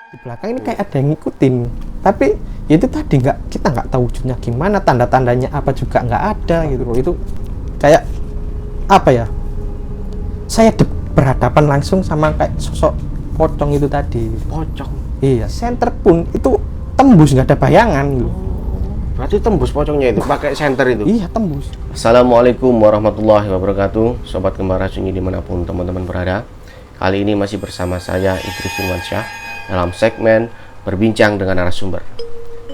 Di belakang ini kayak ada yang ngikutin, tapi itu tadi kita nggak tahu wujudnya gimana, tanda-tandanya apa juga nggak ada gitu loh. Itu kayak apa ya, saya berhadapan langsung sama kayak sosok pocong itu tadi. Pocong? Iya, senter pun itu tembus, nggak ada bayangan gitu. Berarti tembus pocongnya itu pakai senter itu? Iya, tembus. Assalamualaikum warahmatullahi wabarakatuh, Sobat Kembara Sunyi dimanapun teman-teman berada. Kali ini masih bersama saya Idris Firmansyah dalam segmen Berbincang dengan Narasumber.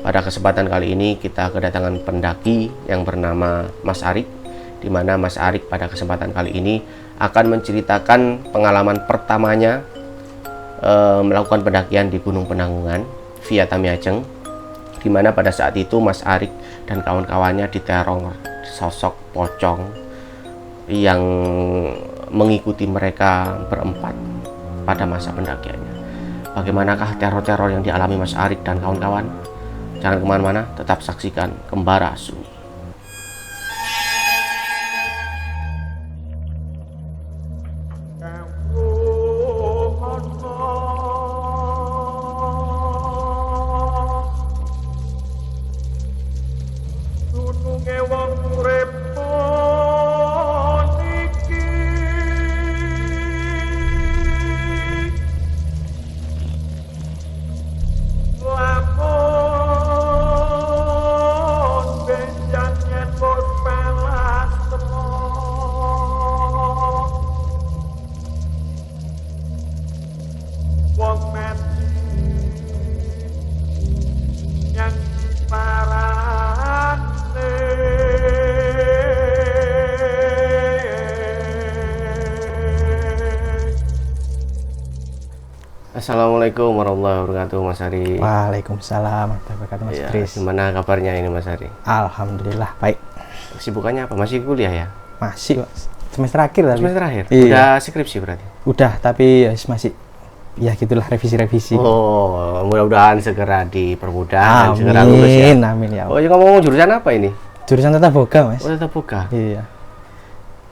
Pada kesempatan kali ini kita kedatangan pendaki yang bernama Mas Arik, di mana Mas Arik pada kesempatan kali ini akan menceritakan pengalaman pertamanya melakukan pendakian di Gunung Penanggungan via Tamiajeng, di mana pada saat itu Mas Arik dan kawan-kawannya diteror sosok pocong yang mengikuti mereka berempat pada masa pendakiannya. Bagaimanakah teror-teror yang dialami Mas Arik dan kawan-kawan? Jangan kemana-mana, tetap saksikan Kembara Sunyi. Assalamualaikum warahmatullahi wabarakatuh, Mas Ari. Waalaikumsalam warahmatullahi wabarakatuh, Mas Idris. Gimana kabarnya ini, Mas Ari? Alhamdulillah baik. Kesibukannya apa? Masih kuliah ya? Masih, Mas. Semester akhir tapi. Semester akhir? Iya. Udah skripsi berarti? Udah, tapi masih ya gitulah, revisi-revisi. Oh, mudah-mudahan segera dipermudah dan segera Amin, lulus ya. amin ya. Oh, ngomong jurusan apa ini? Jurusan tata boga, Mas. Oh, tata boga. Iya.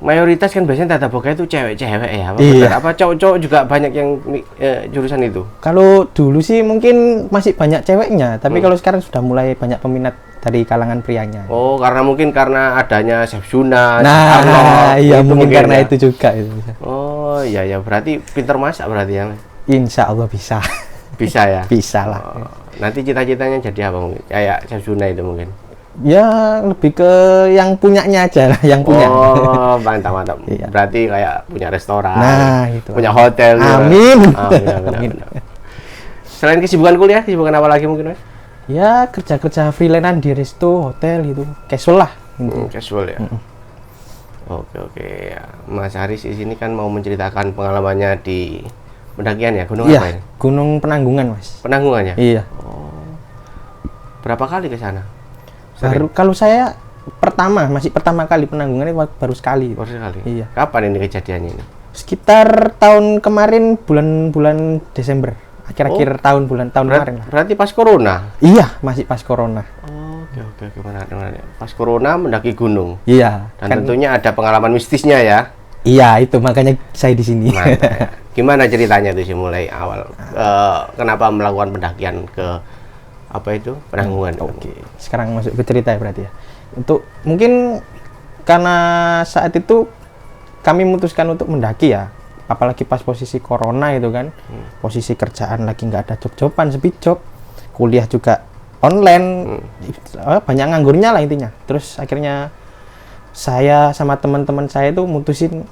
Mayoritas kan biasanya tata boga itu cewek-cewek ya? Apa, Iya. benar? Apa cowok-cowok juga banyak yang jurusan itu? Kalau dulu sih mungkin masih banyak ceweknya, tapi kalau sekarang sudah mulai banyak peminat dari kalangan prianya. Oh, karena adanya Chef Juna, Nah, Arnold, iya itu mungkin karena ya? itu juga itu. Oh, iya ya, berarti pinter masak berarti ya? Insya Allah bisa. Bisa ya? Bisa lah. Oh, nanti cita-citanya jadi apa mungkin? Kayak Chef Juna itu mungkin? Ya lebih ke yang punyanya aja lah, yang punya. Oh, mantap. Iya. Berarti kayak punya restoran, Nah, itu. punya hotel. Amin. Amin. Selain kesibukan kuliah, kesibukan apa lagi mungkin, Mas? Ya kerja freelance di resto, hotel gitu, casual lah. Casual ya. Oke. Ya. Mas Haris di sini kan mau menceritakan pengalamannya di pendakian ya, gunung apa Iya, ini? Gunung Penanggungan, Mas. Penanggungan ya? Iya. Berapa kali ke sana? Kalau saya masih pertama kali Penanggungan itu baru sekali. Baru sekali. Iya. Kapan ini kejadiannya ini? Sekitar tahun kemarin bulan Desember, akhir-akhir tahun kemarin lah. Berarti pas corona? Iya, masih pas corona. Oke, menarik. Pas corona mendaki gunung. Iya. Dan tentunya ada pengalaman mistisnya ya. Iya, itu makanya saya di sini. Mantap, ya. Gimana ceritanya tuh sih mulai awal? Kenapa melakukan pendakian ke Penanggungan? Oke. Sekarang masuk ke cerita ya berarti ya. Untuk mungkin karena saat itu kami memutuskan untuk mendaki ya, apalagi pas posisi corona itu kan, posisi kerjaan lagi nggak ada job-joban, sepi job, kuliah juga online, banyak nganggurnya lah intinya. Terus akhirnya saya sama teman-teman saya itu mutusin,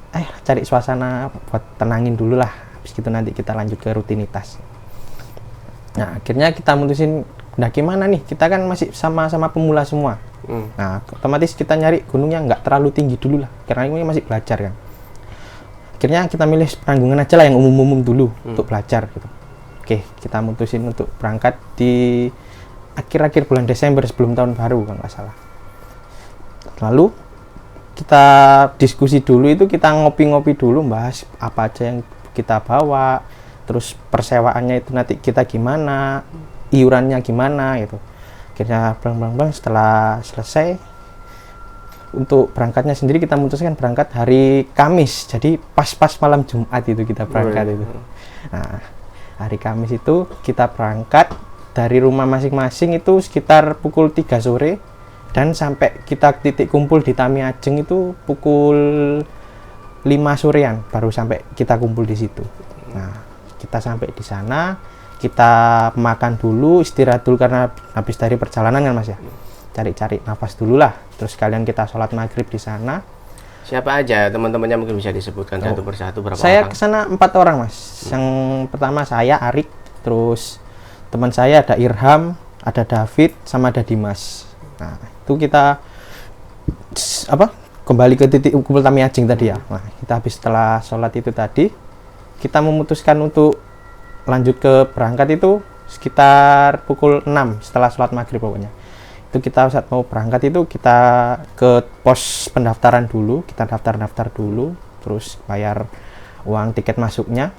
cari suasana buat tenangin dulu lah, habis gitu nanti kita lanjut ke rutinitas. Nah akhirnya kita mutusin mendaki mana nih, kita kan masih sama-sama pemula semua. Nah otomatis kita nyari gunung yang nggak terlalu tinggi dulu lah, karena ini masih belajar kan. Akhirnya kita milih Penanggungan aja lah, yang umum-umum dulu untuk belajar gitu. Oke, kita mutusin untuk berangkat di akhir-akhir bulan Desember sebelum tahun baru kalau nggak salah. Lalu kita diskusi dulu, itu kita ngopi-ngopi dulu, bahas apa aja yang kita bawa, terus persewaannya itu nanti kita gimana, iurannya gimana gitu. Akhirnya blang setelah selesai, untuk berangkatnya sendiri kita memutuskan berangkat hari Kamis, jadi pas-pas malam Jumat itu kita berangkat itu. Nah Hari Kamis itu kita berangkat dari rumah masing-masing itu sekitar pukul 3 sore dan sampai kita titik kumpul di Tami Ajeng itu pukul 5 sorean baru sampai kita kumpul di situ. Nah, kita sampai di sana, kita makan dulu, istirahat dulu karena habis dari perjalanan kan Mas ya. Cari-cari nafas dulu lah. Terus kalian kita sholat maghrib di sana. Siapa aja teman-temannya mungkin bisa disebutkan satu persatu berapa Saya orang? kesana 4 orang Mas. Yang pertama saya Arik, terus teman saya ada Irham, ada David, sama ada Dimas. Nah, itu kita kembali ke titik kumpul Tami Ajeng tadi ya. Nah, kita habis setelah sholat itu tadi, kita memutuskan untuk lanjut ke berangkat itu sekitar pukul 6 setelah sholat maghrib pokoknya. Itu kita saat mau berangkat itu kita ke pos pendaftaran dulu, kita daftar dulu, terus bayar uang tiket masuknya,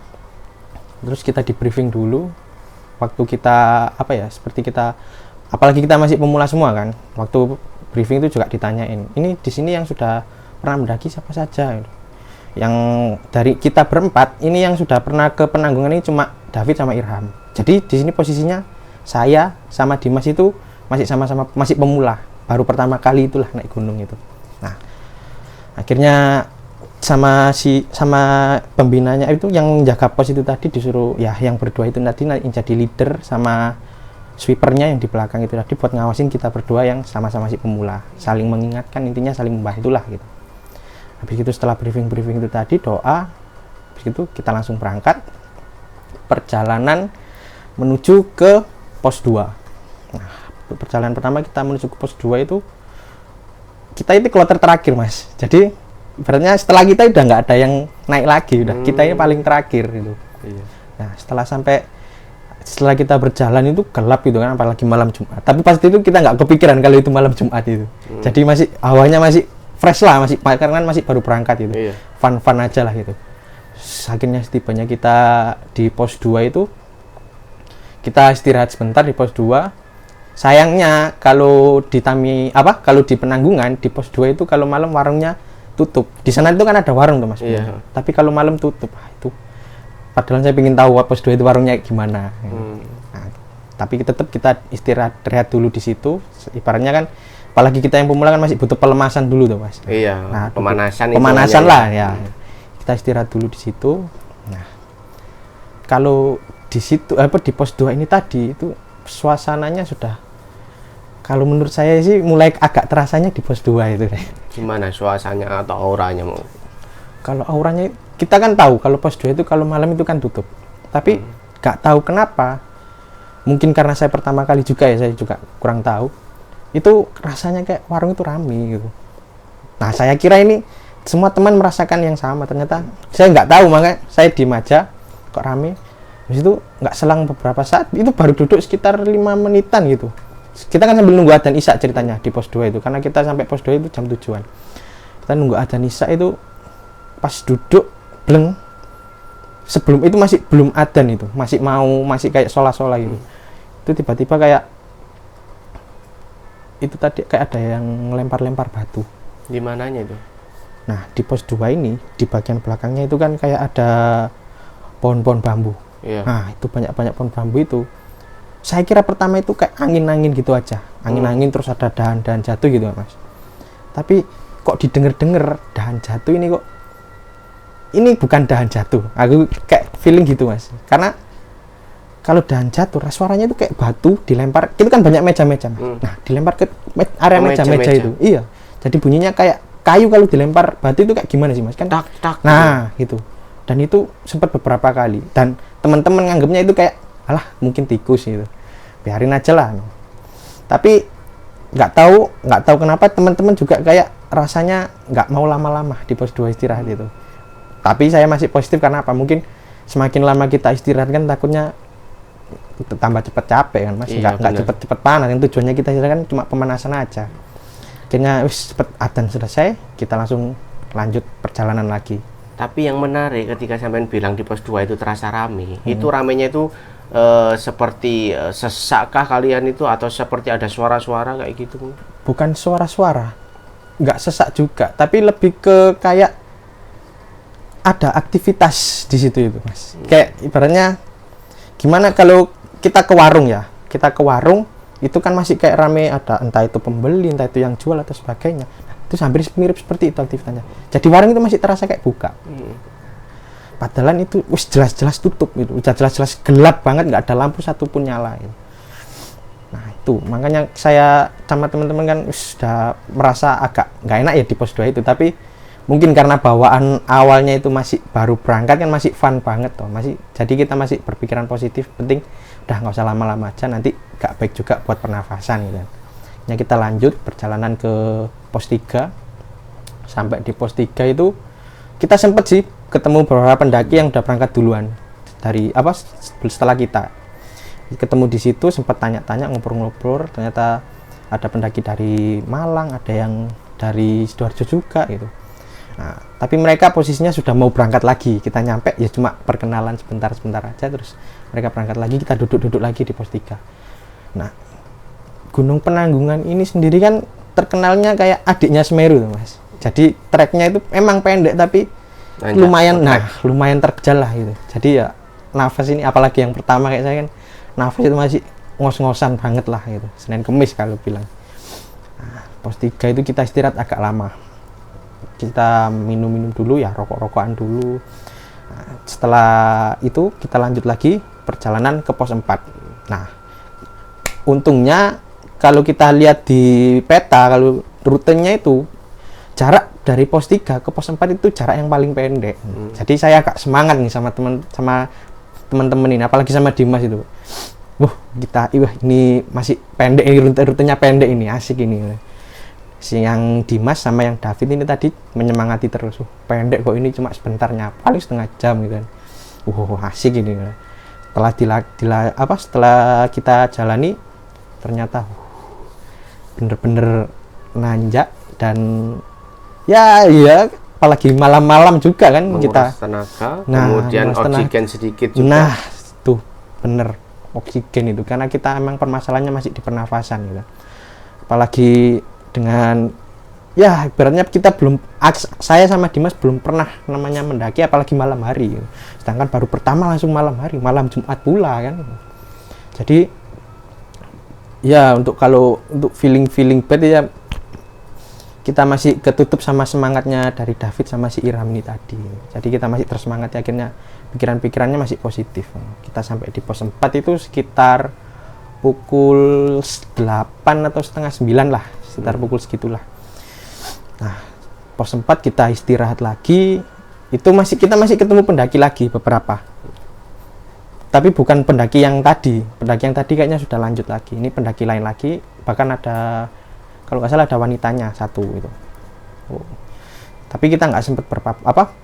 terus kita di briefing dulu. Waktu kita seperti kita, apalagi kita masih pemula semua kan, waktu briefing itu juga ditanyain, ini di sini yang sudah pernah mendaki siapa saja. Yang dari kita berempat ini yang sudah pernah ke Penanggungan ini cuma David sama Irham. Jadi di sini posisinya saya sama Dimas itu masih sama-sama masih pemula, baru pertama kali itulah naik gunung itu. Nah, akhirnya sama pembinanya itu yang jaga pos itu tadi disuruh ya, yang berdua itu tadi yang jadi leader sama sweepernya yang di belakang itu tadi buat ngawasin kita berdua yang sama-sama masih pemula, saling mengingatkan, intinya saling membantulah gitu. Habis itu setelah briefing itu tadi doa, habis itu kita langsung berangkat perjalanan menuju ke pos 2. Nah, perjalanan pertama kita menuju ke pos 2 itu kita itu kloter terakhir Mas, jadi ibaratnya setelah kita udah nggak ada yang naik lagi, udah kita ini paling terakhir gitu. Nah, setelah kita berjalan itu gelap gitu kan, apalagi malam Jumat, tapi pasti itu kita nggak kepikiran kalau itu malam Jumat itu. Jadi masih awalnya masih fresh lah, masih karena masih baru berangkat gitu, fun aja lah gitu. Akhirnya setibanya kita di pos 2 itu kita istirahat sebentar di pos 2. Sayangnya kalau di kalau di Penanggungan di pos 2 itu kalau malam warungnya tutup. Di sana itu kan ada warung tuh Mas. Tapi kalau malam tutup. Itu padahal saya ingin tahu pos 2 itu warungnya gimana. Nah, tapi tetap kita istirahat dulu di situ. Ibaratnya kan apalagi kita yang pemula kan masih butuh pelemasan dulu tuh Mas. Nah, pemanasan lah ya. Kita istirahat dulu di situ. Nah, kalau di situ di pos 2 ini tadi itu suasananya sudah, kalau menurut saya sih mulai agak terasanya di pos 2 itu. Gimana suasananya atau auranya mau? Kalau auranya kita kan tahu kalau pos 2 itu kalau malam itu kan tutup. Tapi nggak tahu kenapa. Mungkin karena saya pertama kali juga ya, saya juga kurang tahu. Itu rasanya kayak warung itu rame gitu. Nah, saya kira ini semua teman merasakan yang sama. Ternyata saya nggak tahu, makanya saya diem aja kok rame. Habis itu nggak selang beberapa saat itu baru duduk sekitar 5 menitan gitu. Kita kan sambil nunggu adzan isya ceritanya di pos 2 itu, karena kita sampai pos 2 itu jam 7-an. Kita nunggu adzan isya itu pas duduk bleng, sebelum itu masih belum adzan itu, masih kayak sholat gitu. Itu tiba-tiba kayak itu tadi kayak ada yang lempar-lempar batu. Di mananya itu? Nah, di pos 2 ini di bagian belakangnya itu kan kayak ada pohon-pohon bambu. Nah, itu banyak-banyak pohon bambu itu. Saya kira pertama itu kayak angin-angin gitu aja. Angin-angin terus ada dahan-dahan jatuh gitu Mas. Tapi kok didengar-dengar dahan jatuh ini kok ini bukan dahan jatuh. Aku kayak feeling gitu Mas. Karena kalau dahan jatuh suaranya itu kayak batu dilempar. Itu kan banyak meja-meja Mas. Nah, dilempar ke area meja-meja itu. Iya. Jadi bunyinya kayak kayu kalau dilempar batu itu kayak gimana sih Mas? Kan tak. Nah, gitu. Dan itu sempat beberapa kali dan teman-teman nganggapnya itu kayak alah mungkin tikus gitu, biarin aja lah. Tapi nggak tahu kenapa teman-teman juga kayak rasanya nggak mau lama-lama di pos 2 istirahat itu. Tapi saya masih positif karena apa, mungkin semakin lama kita istirahat kan takutnya tambah cepat capek kan Mas. Nggak cepet-cepet panas, yang tujuannya kita istirahat kan cuma pemanasan aja. Akhirnya cepet adzan selesai, kita langsung lanjut perjalanan lagi. Tapi yang menarik ketika sampean bilang di pos 2 itu terasa rame, itu ramenya itu seperti sesakkah kalian itu atau seperti ada suara-suara kayak gitu? Bukan suara-suara, nggak sesak juga, tapi lebih ke kayak ada aktivitas di situ itu Mas. Kayak ibaratnya gimana kalau kita ke warung ya, kita ke warung itu kan masih kayak rame, ada entah itu pembeli, entah itu yang jual atau sebagainya. Nah, itu hampir mirip seperti itu aktivitasnya. Jadi warung itu masih terasa kayak buka. Padahal itu wis jelas-jelas tutup gitu, udah jelas-jelas gelap banget, nggak ada lampu satupun nyala gitu. Nah itu makanya saya sama teman-teman kan sudah merasa agak nggak enak ya di pos 2 itu, tapi mungkin karena bawaan awalnya itu masih baru berangkat kan, masih fun banget toh, jadi kita masih berpikiran positif, penting udah nggak usah lama-lama aja, nanti nggak baik juga buat pernafasan gitu. Ya kita lanjut perjalanan ke pos 3. Sampai di pos 3 itu kita sempet sih ketemu beberapa pendaki yang udah berangkat duluan dari setelah kita. Ketemu di situ, sempat tanya-tanya, ngobrol-ngobrol, ternyata ada pendaki dari Malang, ada yang dari Sidoarjo juga gitu. Nah, tapi mereka posisinya sudah mau berangkat lagi. Kita nyampe ya cuma perkenalan sebentar aja, terus mereka berangkat lagi, kita duduk lagi di pos 3. Nah, Gunung Penanggungan ini sendiri kan terkenalnya kayak adiknya Semeru tuh, Mas. Jadi treknya itu emang pendek tapi lumayan terjal lah gitu. Jadi ya nafas ini, apalagi yang pertama kayak saya kan, nafas itu masih ngos-ngosan banget lah gitu. Senin Kemis kalau bilang. Nah, pos 3 itu kita istirahat agak lama. Kita minum dulu ya, rokok-rokokan dulu. Nah, setelah itu kita lanjut lagi perjalanan ke pos 4. Nah, untungnya kalau kita lihat di peta, kalau rutenya itu jarak dari pos 3 ke pos 4 itu jarak yang paling pendek. Jadi saya agak semangat nih sama teman-teman ini, apalagi sama Dimas itu. Ini masih pendek, ini rutenya pendek ini, asik ini. Yang Dimas sama yang David ini tadi menyemangati terus. Pendek kok ini, cuma sebentarnya, paling setengah jam gitu kan. Asik ini. Setelah kita jalani, ternyata bener-bener nanjak, dan ya apalagi malam-malam juga kan, menguras kita tenaga, kemudian oksigen sedikit juga. Nah tuh bener, oksigen itu karena kita emang permasalahannya masih di pernafasan gitu. Apalagi dengan ya ibaratnya saya sama Dimas belum pernah namanya mendaki apalagi malam hari gitu. Sedangkan baru pertama langsung malam hari, malam Jumat pula kan. Jadi ya untuk feeling bad ya kita masih ketutup sama semangatnya dari David sama si Iram ini tadi. Jadi kita masih tersemangat, akhirnya pikiran-pikirannya masih positif. Kita sampai di pos 4 itu sekitar pukul 8 atau setengah 9 lah, sekitar pukul segitulah. Nah, pos 4 kita istirahat lagi. Kita masih ketemu pendaki lagi beberapa. Tapi bukan pendaki yang tadi. Pendaki yang tadi kayaknya sudah lanjut lagi. Ini pendaki lain lagi, bahkan ada, kalau nggak salah ada wanitanya satu itu. Tapi kita nggak sempat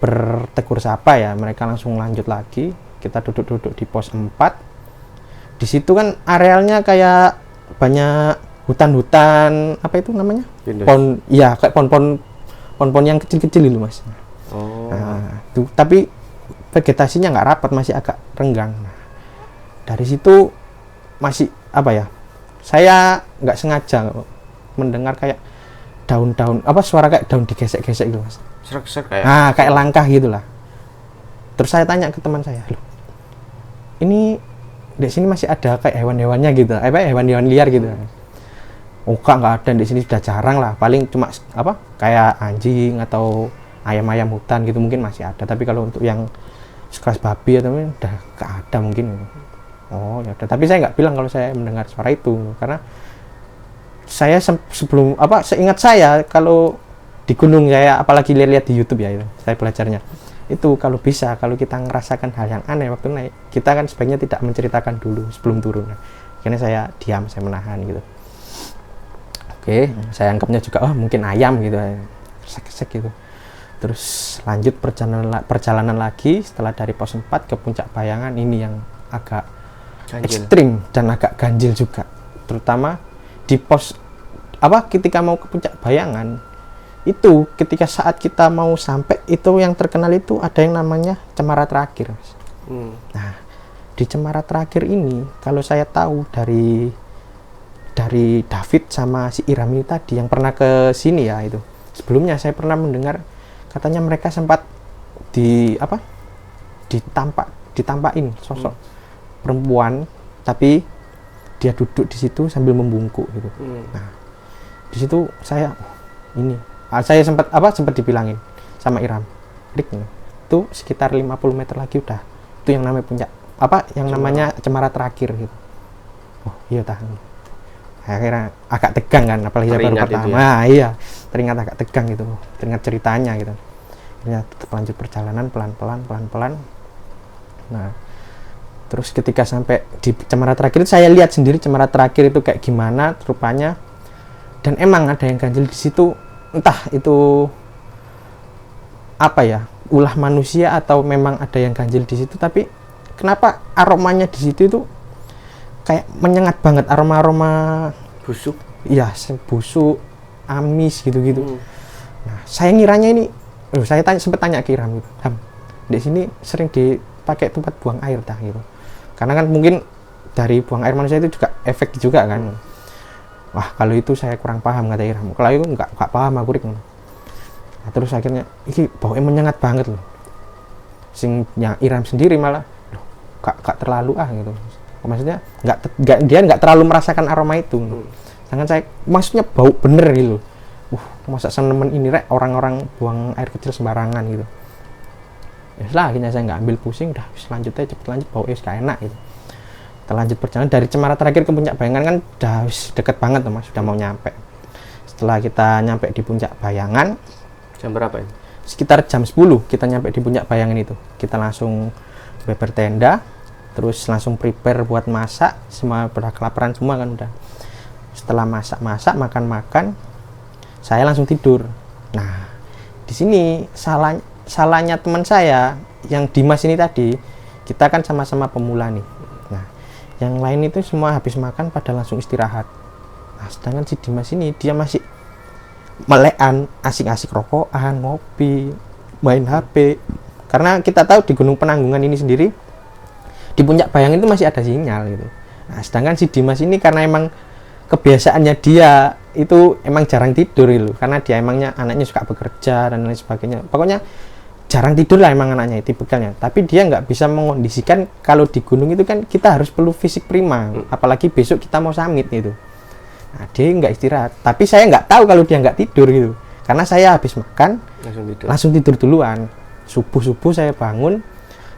bertegur sapa ya, mereka langsung lanjut lagi. Kita duduk di pos 4. Di situ kan arealnya kayak banyak hutan-hutan, apa itu namanya? Kayak pohon-pohon yang kecil-kecil itu, Mas. Nah, tapi vegetasinya nggak rapat, masih agak renggang. Nah, dari situ masih saya nggak sengaja mendengar kayak daun-daun, suara kayak daun digesek-gesek gitu, Mas. Serak-serak kayak. Nah, kayak langkah gitulah. Terus saya tanya ke teman saya, "Loh, ini di sini masih ada kayak hewan-hewannya gitu, hewan-hewan liar gitu?" Nggak ada, di sini sudah jarang lah, paling cuma kayak anjing atau ayam-ayam hutan gitu mungkin masih ada, tapi kalau untuk yang sekelas babi atau udah nggak ada mungkin. Ya udah, tapi saya nggak bilang kalau saya mendengar suara itu, karena saya seingat saya kalau di gunung, saya apalagi lihat di YouTube ya, itu saya belajarnya itu kalau kita ngerasakan hal yang aneh waktu naik, kita kan sebaiknya tidak menceritakan dulu sebelum turun. Akhirnya saya diam, saya menahan gitu. Oke, saya anggapnya juga mungkin ayam gitu, kesek-kesek gitu. Terus lanjut perjalanan lagi setelah dari pos 4 ke Puncak Bayangan. Ini yang agak ekstrim dan agak ganjil juga, terutama di pos ketika mau ke Puncak Bayangan itu, ketika saat kita mau sampai itu yang terkenal itu ada yang namanya Cemara Terakhir, Mas. Nah, di Cemara Terakhir ini kalau saya tahu dari David sama si Iram ini tadi yang pernah ke sini ya, itu sebelumnya saya pernah mendengar katanya mereka sempat ditampakin sosok perempuan, tapi dia duduk di situ sambil membungkuk gitu. Nah, di situ saya sempat dibilangin sama Iram, Rik, itu sekitar 50 meter lagi udah itu yang namanya puncak namanya cemara terakhir gitu. Oh iya tahan. Akhirnya agak tegang kan, apalagi saya baru pertama. Iya, teringat agak tegang gitu, teringat ceritanya gitu. Akhirnya tetap lanjut perjalanan pelan-pelan. Nah, terus ketika sampai di cemara terakhir itu saya lihat sendiri cemara terakhir itu kayak gimana rupanya, dan emang ada yang ganjil di situ, entah itu apa ya, ulah manusia atau memang ada yang ganjil di situ, tapi kenapa aromanya di situ itu kayak menyengat banget, aroma busuk. Iya, busuk, amis gitu-gitu. Nah, saya ngiranya ini, saya sempat tanya ke Iram gitu, Ham, di sini sering dipakai tempat buang air dah gitu. Karena kan mungkin dari buang air manusia itu juga efek juga kan. Wah, kalau itu saya kurang paham, kata Iram. Kalau itu nggak paham aku, Rik. Nah, terus akhirnya ini baunya menyengat banget loh. Yang Iram sendiri malah gak terlalu gitu. Maksudnya dia nggak terlalu merasakan aroma itu. Sedangkan saya maksudnya bau bener gitu. Masa senemen ini Rek orang-orang buang air kecil sembarangan gitu. Ya lah, akhirnya saya nggak ambil pusing, udah lanjut aja, cepet lanjut, bau gak enak gitu. Kita lanjut perjalanan dari cemara terakhir ke puncak Bayangan kan udah deket banget tuh Mas, sudah mau nyampe. Setelah kita nyampe di puncak Bayangan, jam berapa ini? Sekitar jam 10 kita nyampe di puncak Bayangan itu. Kita langsung bertenda, terus langsung prepare buat masak, semua pada kelaparan semua kan udah. Setelah masak makan, saya langsung tidur. Nah, di sini salahnya teman saya yang Dimas ini tadi, kita kan sama-sama pemula nih. Nah, yang lain itu semua habis makan pada langsung istirahat. Nah, sedangkan si Dimas ini dia masih melekan, asik-asik rokokan, ngopi, main HP. Karena kita tahu di Gunung Penanggungan ini sendiri, di puncak Bayangan itu masih ada sinyal gitu. Nah, sedangkan si Dimas ini karena emang kebiasaannya dia itu emang jarang tidur gitu, karena dia emangnya anaknya suka bekerja dan lain sebagainya. Pokoknya jarang tidur lah emang anaknya, tipikalnya. Tapi dia nggak bisa mengondisikan kalau di gunung itu kan kita harus perlu fisik prima, apalagi besok kita mau summit gitu. Nah, dia nggak istirahat. Tapi saya nggak tahu kalau dia nggak tidur gitu, karena saya habis makan langsung tidur duluan. Subuh saya bangun.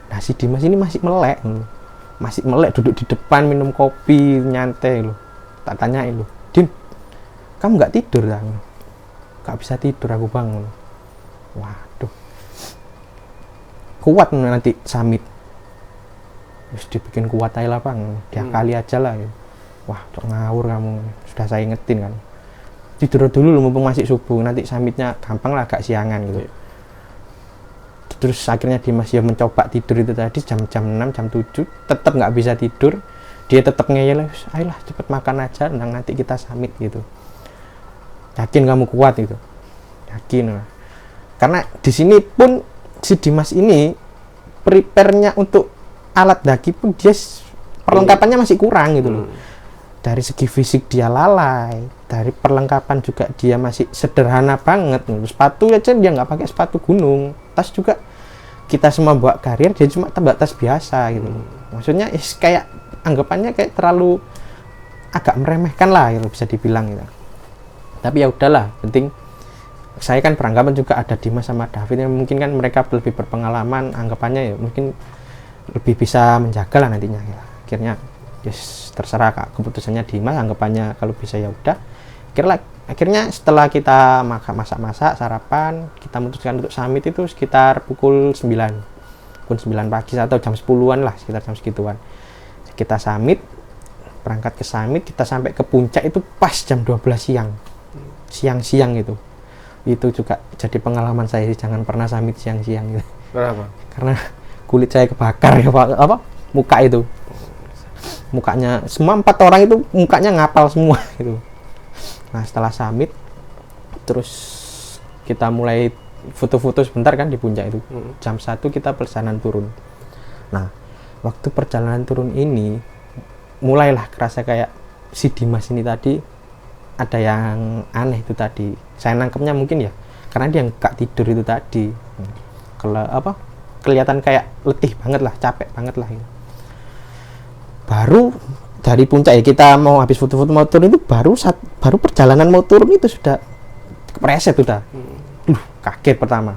Nah, si Dimas ini masih melek duduk di depan minum kopi nyantai loh. Tak tanyain loh, Dim, kamu nggak tidur dah? Nggak bisa tidur aku bangun. Waduh, kuat nanti summit. Terus dibikin kuat aja lah bang, diakali aja lah. Gitu. Wah, ngawur kamu. Sudah saya ingetin kan. Tidur dulu loh, mumpung masih subuh. Nanti summitnya gampang lah, agak siangan gitu. Terus akhirnya Dimas ya mencoba tidur itu tadi jam 6, jam 7, tetap nggak bisa tidur. Dia tetap ngeyel, ayolah cepet makan aja, nanti kita summit gitu. Yakin kamu kuat gitu? Yakin lah. Karena di sini pun si Dimas ini prepare-nya untuk alat daki pun dia perlengkapannya masih kurang gitu loh. Dari segi fisik dia lalai, dari perlengkapan juga dia masih sederhana banget. Sepatu aja dia nggak pakai sepatu gunung, tas juga kita semua bawa karier, dia cuma tas biasa gitu. Maksudnya kayak anggapannya kayak terlalu agak meremehkan lah gitu, bisa dibilang gitu. Tapi ya udahlah, penting saya kan beranggapan juga ada Dimas sama David yang mungkin kan mereka lebih berpengalaman, anggapannya ya mungkin lebih bisa menjaga lah nantinya gitu. Akhirnya yes, terserah Kak, keputusannya Dimas, anggapannya kalau bisa ya udah. Akhirnya setelah kita masak sarapan, kita memutuskan untuk summit itu sekitar pukul 9 pagi atau jam 10-an lah, sekitar jam segituan. Kita summit, berangkat ke summit, kita sampai ke puncak itu pas jam 12 siang gitu. Itu juga jadi pengalaman saya sih, jangan pernah summit siang-siang gitu. Kenapa? Karena kulit saya kebakar ya Pak, muka itu. Mukanya semua 4 orang itu mukanya ngapal semua gitu. Nah, setelah summit terus kita mulai foto-foto sebentar kan di puncak itu. Jam 1 kita perjalanan turun. Nah, waktu perjalanan turun ini mulailah kerasa kayak si Dimas ini tadi ada yang aneh itu tadi. Saya nangkepnya mungkin ya karena dia nggak tidur itu tadi. Kelihatan kayak letih banget lah, capek banget lah gitu. baru dari puncak ya, kita mau habis foto-foto mau turun itu baru perjalanan mau turun itu sudah kepreset udah. Kaget pertama.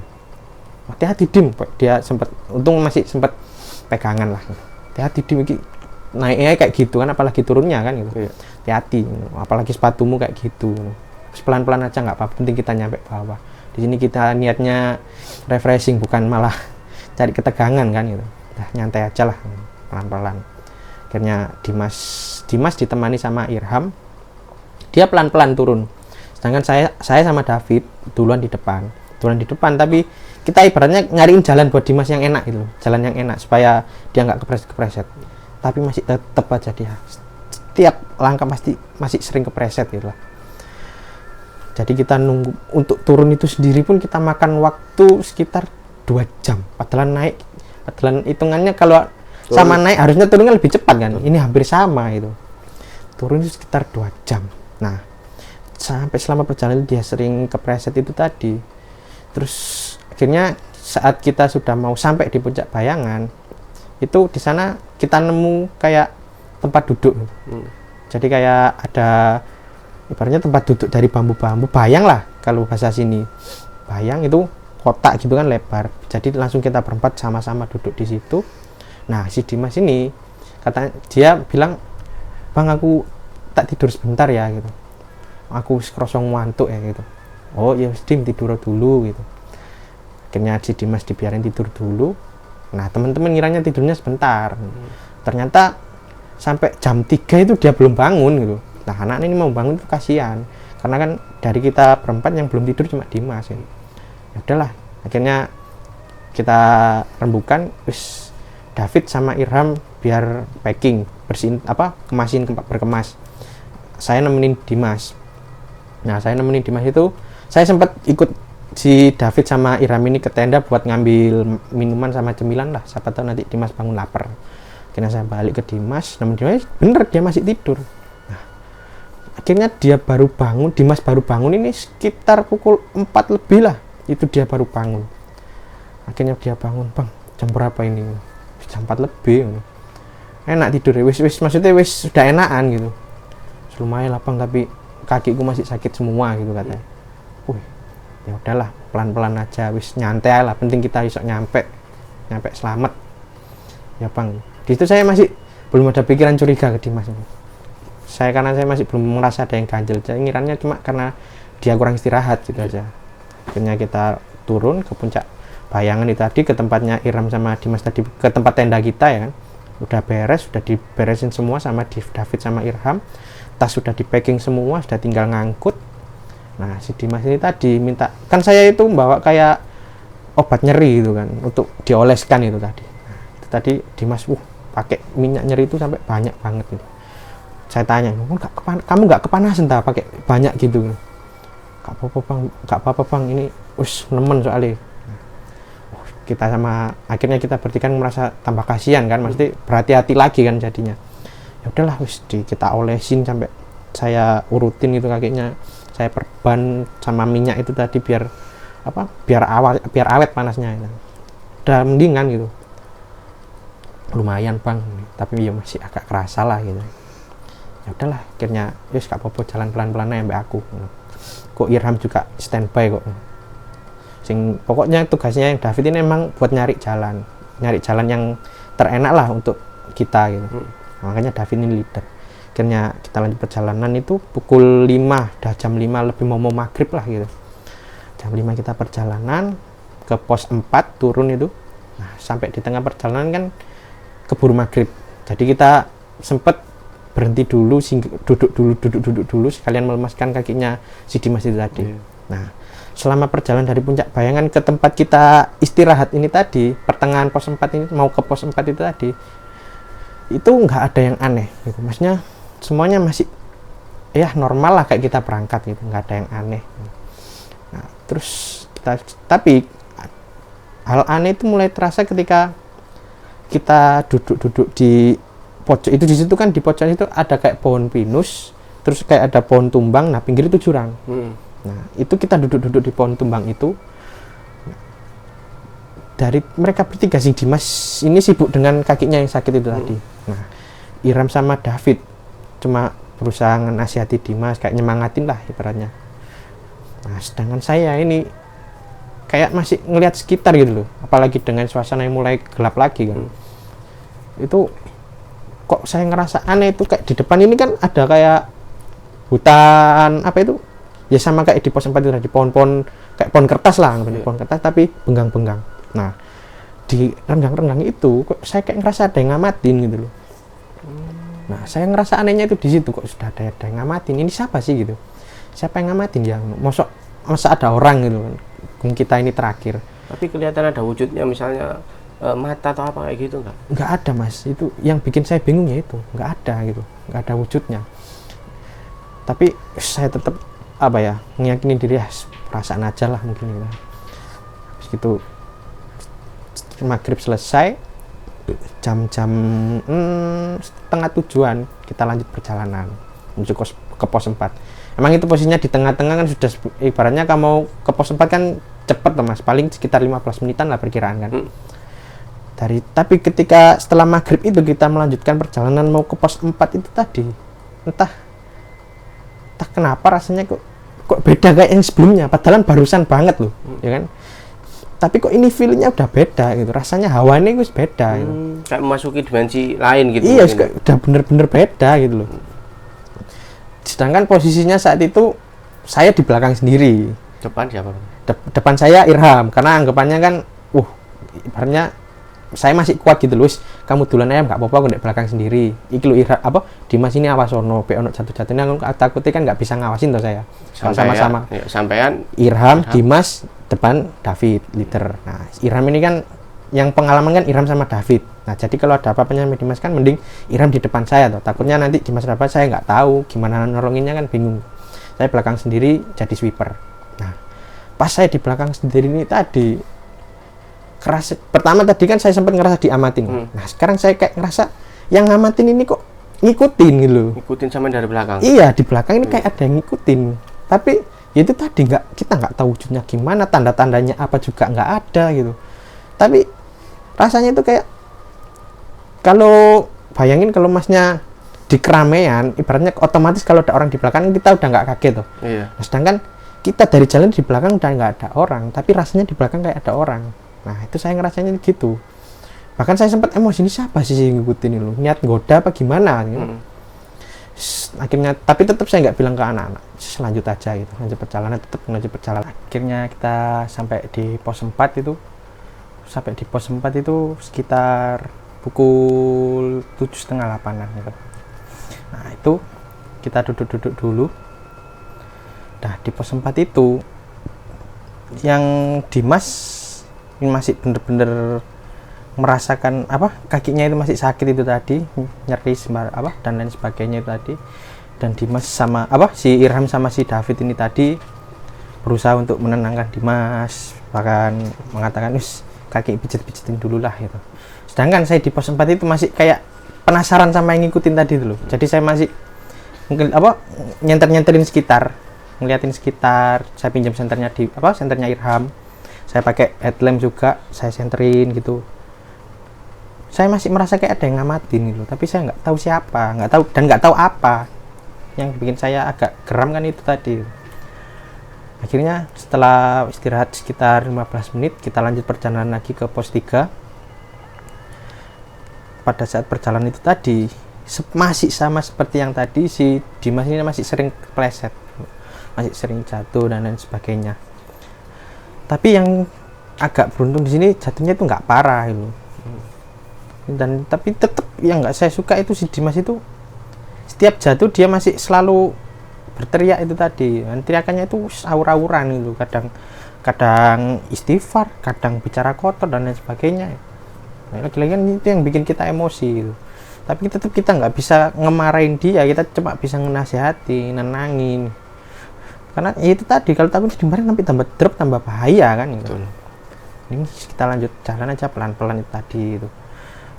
Hati-hati Dim, dia sempat untung masih sempat pegangan lah. Hati-hati Dim, naiknya kayak gitu kan, apalagi turunnya kan gitu. Hati-hati, apalagi sepatumu kayak gitu. Pelan-pelan aja nggak apa-apa, penting kita nyampe bawah. Di sini kita niatnya refreshing, bukan malah cari ketegangan kan gitu. Nah, nyantai aja lah, pelan-pelan. Akhirnya Dimas ditemani sama Irham, dia pelan-pelan turun. Sedangkan saya sama David duluan di depan, tapi kita ibaratnya nyariin jalan buat Dimas yang enak gitu, jalan yang enak supaya dia nggak kepreset. Tapi masih tetap aja dia setiap langkah pasti masih sering kepreset gitu lah. Jadi kita nunggu untuk turun itu sendiri pun kita makan waktu sekitar 2 jam. Padahal hitungannya kalau sama naik harusnya turunnya lebih cepat kan. Ini hampir sama itu. Turun itu sekitar 2 jam. Nah, sampai selama perjalanan dia sering kepreset itu tadi. Terus akhirnya saat kita sudah mau sampai di puncak Bayangan, itu di sana kita nemu kayak tempat duduk. Jadi kayak ada ibaratnya tempat duduk dari bambu-bambu, bayang lah kalau bahasa sini. Bayang itu kotak gitu kan, lebar. Jadi langsung kita berempat sama-sama duduk di situ. Nah, si Dimas ini katanya dia bilang, "Bang, aku tak tidur sebentar ya," gitu. "Aku krosong ngantuk ya," gitu. "Oh ya, Dim, tidur dulu," gitu. Akhirnya si Dimas dibiarin tidur dulu. Nah, teman-teman ngiranya tidurnya sebentar. Ternyata sampai jam 3 itu dia belum bangun gitu. Nah, anak ini mau bangun itu kasihan. Karena kan dari kita berempat yang belum tidur cuma Dimas gitu. Ya udahlah, akhirnya kita rembukan, wis David sama Irham biar packing, bersihin kemasin berkemas. Saya nemenin Dimas. Nah, saya nemenin Dimas itu, saya sempat ikut si David sama Irham ini ke tenda buat ngambil minuman sama cemilan lah. Siapa tahu nanti Dimas bangun lapar. Akhirnya saya balik ke Dimas, nemenin Dimas, bener dia masih tidur. Nah, akhirnya dia baru bangun, Dimas baru bangun ini sekitar pukul 4 lebih lah. Itu dia baru bangun. Akhirnya dia bangun, "Bang, jam berapa ini?" Jam 4 lebih. Enak tidur ya, wis maksudnya wis sudah enakan gitu. Lumayan lah Bang, tapi kakiku masih sakit semua gitu katanya. Ya udahlah, pelan-pelan aja, wis nyantai lah, penting kita besok nyampe selamat. Ya Bang, di situ saya masih belum ada pikiran curiga ke Dimas. Karena saya masih belum merasa ada yang ganjel. Saya ngiranya cuma karena dia kurang istirahat gitu aja. Akhirnya kita turun ke puncak Bayangan itu tadi, ke tempatnya Irham sama Dimas tadi, ke tempat tenda kita ya kan. Udah beres, sudah diberesin semua sama David sama Irham. Tas sudah di packing semua, sudah tinggal ngangkut. Nah, si Dimas ini tadi minta, kan saya itu membawa kayak obat nyeri gitu kan, untuk dioleskan itu tadi. Nah, itu tadi Dimas pakai minyak nyeri itu sampai banyak banget gitu. Saya tanya, "Kamu nggak kepanasan tak pakai banyak gitu?" "Nggak apa-apa bang, ini nemen soalnya." Kita akhirnya kita bertiga kan merasa tambah kasihan kan, mesti berhati-hati lagi kan jadinya. Ya udahlah, kita olesin sampai saya urutin itu kakinya, saya perban sama minyak itu tadi biar awet panasnya gitu. Udah mendingan gitu, lumayan Bang, tapi ya masih agak kerasa lah gitu. Ya udahlah, akhirnya gak apa-apa, jalan pelan-pelan aja sampai aku. Kok Irham juga standby kok. Pokoknya tugasnya yang David ini emang buat nyari jalan yang terenak lah untuk kita gitu. Makanya David ini leader. Akhirnya kita lanjut perjalanan itu pukul 5, udah jam 5 lebih mau maghrib lah gitu. Jam 5 kita perjalanan ke pos 4 turun itu. Nah, sampai di tengah perjalanan kan keburu maghrib. Jadi kita sempat berhenti dulu, duduk dulu sekalian melemaskan kakinya si Dimas itu tadi. Nah, selama perjalanan dari puncak Bayangan ke tempat kita istirahat ini tadi, pertengahan pos 4 ini mau ke pos 4 itu tadi, itu nggak ada yang aneh gitu. Maksudnya semuanya masih ya normal lah kayak kita berangkat gitu, nggak ada yang aneh. Nah, terus tapi hal aneh itu mulai terasa ketika kita duduk di pojok itu. Di situ kan, di pojok itu ada kayak pohon pinus, terus kayak ada pohon tumbang, nah pinggir itu jurang. Nah, itu kita duduk di pohon tumbang itu. Dari mereka bertiga, si Dimas ini sibuk dengan kakinya yang sakit itu tadi. Nah, Iram sama David cuma berusaha nasihati Dimas, kayak nyemangatin lah ibaratnya. Nah sedangkan saya ini kayak masih ngelihat sekitar gitu loh, apalagi dengan suasana yang mulai gelap lagi kan. Itu kok saya ngerasa aneh, itu kayak di depan ini kan ada kayak hutan apa itu ya, sama kayak di pos 4 itu ada di pohon-pohon kayak pohon kertas lah, pohon kertas tapi benggang-benggang. Nah di renggang-renggang itu kok saya kayak ngerasa ada yang ngamatin gitu loh. Nah saya ngerasa anehnya itu di situ, kok sudah ada yang ngamatin, ini siapa sih gitu, siapa yang ngamatin ya, masa ada orang gitu kan, kita ini terakhir. Tapi kelihatan ada wujudnya, misalnya mata atau apa kayak gitu nggak ada mas. Itu yang bikin saya bingung ya, itu nggak ada gitu, nggak ada wujudnya. Tapi saya tetap apa ya, meyakini diri ya, perasaan aja lah mungkin gitu. Habis gitu maghrib selesai, jam-jam 6:30 kita lanjut perjalanan menuju ke pos 4. Emang itu posisinya di tengah-tengah kan, sudah ibaratnya kamu mau ke pos 4 kan cepet loh mas, paling sekitar 15 menitan lah perkiraan kan. Tapi ketika setelah maghrib itu kita melanjutkan perjalanan mau ke pos 4 itu tadi, entah kenapa rasanya kok beda kayak yang sebelumnya, padahal barusan banget loh, ya kan. Tapi kok ini feelnya udah beda gitu, rasanya hawanya itu beda gitu. Kayak memasuki dimensi lain gitu. Iya, udah bener-bener beda gitu loh. Sedangkan posisinya saat itu saya di belakang sendiri. Depan siapa? Depan saya Irham, karena anggapannya kan ibaratnya saya masih kuat gitu loh. Kamu duluan aja nggak apa-apa, aku di belakang sendiri. Iki lo Irham apa Dimas ini awas ono, pe ono jatuh-jatuhnya aku takutnya kan nggak bisa ngawasin toh saya. Sama-sama. Ya, sampean Irham, Dimas, depan David, leader. Nah, Irham ini kan yang pengalaman kan Irham sama David. Nah, jadi kalau ada apa-apa sama Dimas kan mending Irham di depan saya toh. Takutnya nanti Dimas apa saya nggak tahu gimana nolonginnya kan bingung. Saya belakang sendiri jadi sweeper. Nah, pas saya di belakang sendiri ini tadi keras, pertama tadi kan saya sempat ngerasa diamatin. Nah, sekarang saya kayak ngerasa yang ngamatin ini kok ngikutin gitu loh. Ngikutin sama dari belakang. Iya, di belakang ini kayak ada yang ngikutin. Tapi ya itu tadi kita nggak tahu wujudnya gimana, tanda-tandanya apa juga nggak ada gitu. Tapi rasanya itu kayak, kalau bayangin kalau masnya di keramaian, ibaratnya otomatis kalau ada orang di belakang kita udah nggak kaget tuh. Iya. Nah, sedangkan kita dari jalan di belakang udah nggak ada orang, tapi rasanya di belakang kayak ada orang. Nah itu saya ngerasanya gitu. Bahkan saya sempat emosi, ini siapa sih ngikutin ini lu, niat goda apa gimana gitu. Akhirnya tapi tetap saya nggak bilang ke anak-anak, lanjut aja gitu, lanjut perjalanan, tetap lanjut perjalanan. Akhirnya kita sampai di pos 4 itu, sekitar pukul 7:30-an gitu. Nah itu kita duduk dulu. Nah di pos 4 itu yang Dimas ini masih bener-bener merasakan kakinya itu masih sakit itu tadi, nyeri dan lain sebagainya itu tadi. Dan Dimas sama si Irham sama si David ini tadi berusaha untuk menenangkan Dimas, bahkan mengatakan kaki pijet-pijetin dulu lah gitu. Sedangkan saya di pos 4 itu masih kayak penasaran sama yang ngikutin tadi dulu. Jadi saya masih mungkin nyenter-nyenterin sekitar, ngeliatin sekitar. Saya pinjam senternya senternya Irham. Saya pakai headlamp juga, saya senterin gitu. Saya masih merasa kayak ada yang ngamatin gitu, tapi saya nggak tahu siapa, nggak tahu apa. Yang bikin saya agak geram kan itu tadi. Akhirnya setelah istirahat sekitar 15 menit, kita lanjut perjalanan lagi ke pos 3. Pada saat perjalanan itu tadi, masih sama seperti yang tadi, si Dimas ini masih sering kepleset, masih sering jatuh dan lain sebagainya. Tapi yang agak beruntung di sini jatuhnya itu nggak parah gitu. Dan tapi tetap yang nggak saya suka itu si Dimas itu setiap jatuh dia masih selalu berteriak itu tadi. Dan teriakannya itu aur-auran gitu. Kadang istighfar, kadang bicara kotor dan lain sebagainya. Nah, lagi-lagi kan itu yang bikin kita emosi gitu. Tapi kita nggak bisa ngemarahin dia, kita cuma bisa ngenasihati, nenangin. Karena ya itu tadi, kalau takut dimarahin nanti tambah drop, tambah bahaya kan gitu. Ini kita lanjut jalan aja pelan-pelan itu tadi itu.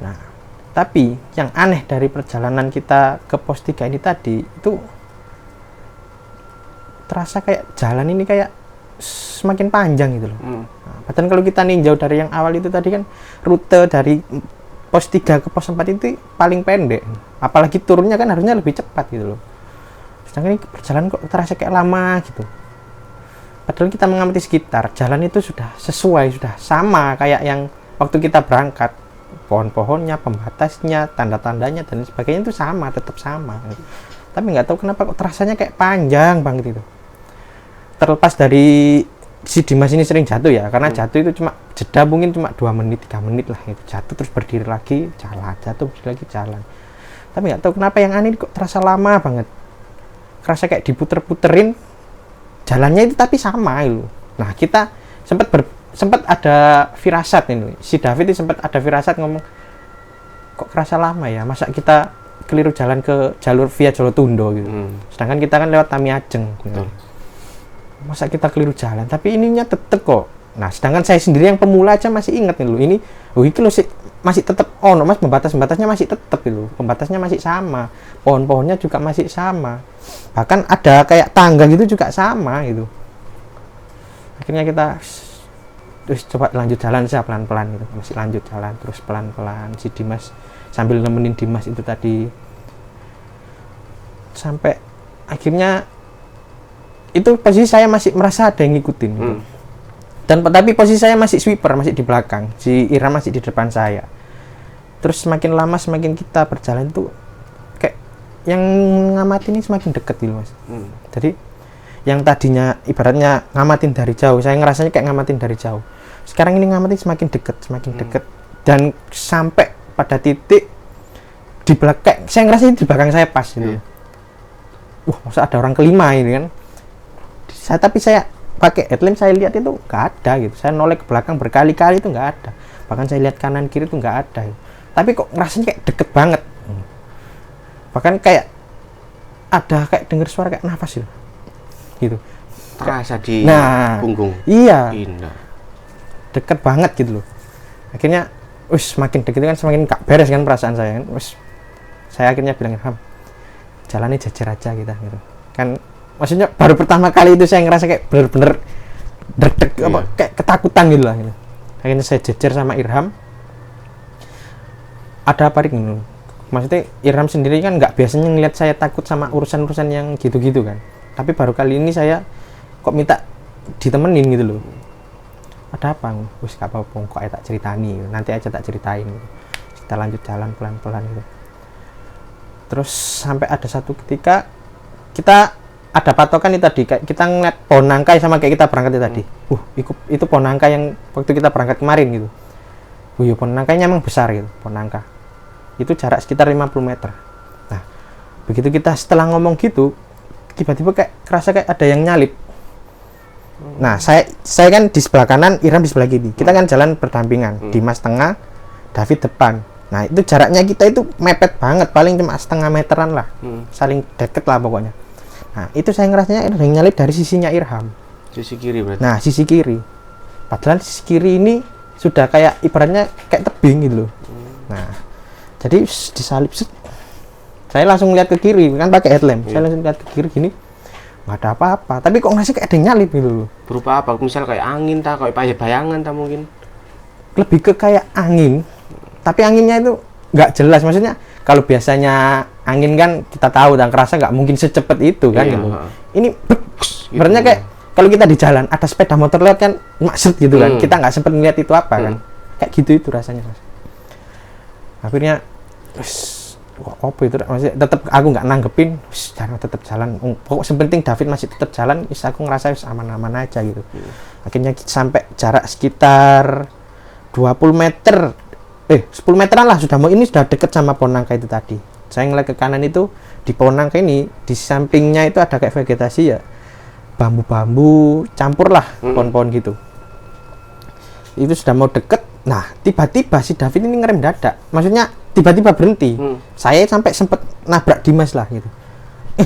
Nah, tapi yang aneh dari perjalanan kita ke pos 3 ini tadi itu terasa kayak jalan ini kayak semakin panjang gitu loh. Nah, padahal kalau kita ninjau dari yang awal itu tadi kan rute dari pos 3 ke pos 4 itu paling pendek. Apalagi turunnya kan harusnya lebih cepat gitu loh. Sedangkan ini perjalanan kok terasa kayak lama gitu. Padahal kita mengamati sekitar, jalan itu sudah sesuai, sudah sama kayak yang waktu kita berangkat. Pohon-pohonnya, pembatasnya, tanda-tandanya dan sebagainya itu sama, tetap sama. Tapi nggak tahu kenapa kok terasanya kayak panjang banget itu. Terlepas dari si Dimas ini sering jatuh ya, karena jatuh itu cuma jeda mungkin cuma 2 menit 3 menit lah itu, jatuh terus berdiri lagi jalan, jatuh berdiri lagi jalan. Tapi nggak tahu kenapa yang aneh kok terasa lama banget, kerasa kayak diputer-puterin jalannya itu tapi sama itu. Nah kita sempat ada firasat ini, si David itu sempat ada firasat ngomong kok kerasa lama ya, masa kita keliru jalan ke jalur via Jolotundo gitu, sedangkan kita kan lewat Tamiajeng gitu. Masa kita keliru jalan, tapi ininya tetep kok. Nah, sedangkan saya sendiri yang pemula aja masih ingat nih loh, ini loh masih tetep mas, pembatasnya masih tetep gitu, pembatasnya masih sama, pohon-pohonnya juga masih sama, bahkan ada kayak tangga gitu juga sama gitu. Akhirnya kita terus coba lanjut jalan saja pelan-pelan gitu, masih lanjut jalan terus pelan-pelan, si Dimas sambil nemenin Dimas itu tadi, sampai akhirnya itu posisi saya masih merasa ada yang ngikutin gitu. Dan tapi posisi saya masih sweeper, masih di belakang, si Iram masih di depan saya. Terus semakin lama semakin kita berjalan itu kayak yang ngamatin ini semakin deket gitu mas. Jadi yang tadinya ibaratnya ngamatin dari jauh, saya ngerasanya kayak ngamatin dari jauh, sekarang ini ngamatin semakin deket dan sampai pada titik di belakang, saya ngerasa di belakang saya pas gitu. Masa ada orang kelima ini kan. Tapi saya pakai headlamp, saya lihat itu nggak ada gitu. Saya noleh ke belakang berkali-kali itu nggak ada. Bahkan saya lihat kanan kiri itu nggak ada. Gitu. Tapi kok rasanya kayak deket banget. Bahkan kayak ada kayak dengar suara kayak nafas gitu. Terasa di punggung. Iya. Indah. Deket banget gitu loh. Akhirnya, semakin deket kan semakin gak beres kan perasaan saya kan. Saya akhirnya bilang, Ham, jalannya jajar aja kita gitu. Kan maksudnya baru pertama kali itu saya ngerasa kayak bener-bener deg-deg kayak ketakutan gitu lah gitu. Akhirnya saya jejer sama Irham, ada apa gitu. Maksudnya Irham sendiri kan nggak biasanya ngeliat saya takut sama urusan-urusan yang gitu-gitu kan, tapi baru kali ini saya kok minta ditemenin gitu loh. Ada apa? Gak apa-apa, kok tak ceritani gitu. Nanti aja tak ceritain gitu. Kita lanjut jalan pelan-pelan gitu. Terus sampai ada satu ketika kita ada patokan itu tadi, kayak kita ngeliat pohon nangka sama kayak kita berangkat itu tadi. Itu pohon nangka yang waktu kita berangkat kemarin gitu. Ya pohon nangkanya emang besar gitu, pohon nangka. Itu jarak sekitar 50 meter. Nah, begitu kita setelah ngomong gitu, tiba-tiba kayak kerasa kayak ada yang nyalip. Nah, saya kan di sebelah kanan, Iram di sebelah kiri. Kita kan jalan berdampingan, Dimas tengah, David depan. Nah, itu jaraknya kita itu mepet banget, paling cuma setengah meteran lah. Saling deket lah pokoknya. Nah, itu saya ngerasanya ada yang nyalip dari sisinya Irham. Sisi kiri berarti? Nah, sisi kiri. Padahal sisi kiri ini sudah kayak ibaratnya kayak tebing gitu loh. Nah, jadi disalip. Saya langsung lihat ke kiri, kan pakai headlamp. Saya langsung lihat ke kiri gini, nggak ada apa-apa. Tapi kok ngerasa kayak ada yang nyalip gitu loh. Berupa apa? Misal kayak angin, kayak bayangan, mungkin? Lebih ke kayak angin. Tapi anginnya itu nggak jelas. Maksudnya, kalau biasanya angin kan kita tahu dan kerasa nggak mungkin secepat itu kan gitu. Ini sebenarnya kayak kalau kita di jalan ada sepeda motor lewat kan maksud gitu kan. Kita nggak sempat melihat itu apa kan. Kayak gitu itu rasanya. Akhirnya kok apa itu maksudnya tetap aku nggak nanggepin, jangan tetap jalan. Pokok sepenting David masih tetap jalan, aku ngerasa aman-aman aja gitu. Akhirnya sampai jarak sekitar 20 meter 10 meteran lah sudah sudah deket sama pohon nangka itu tadi. Saya ngeliat ke kanan itu di pohon nangka ini di sampingnya itu ada kayak vegetasi ya, bambu-bambu campur lah pohon-pohon gitu. Itu sudah mau deket. Nah tiba-tiba si David ini ngerem dadak, maksudnya tiba-tiba berhenti. Saya sampai sempet nabrak Dimas lah gitu.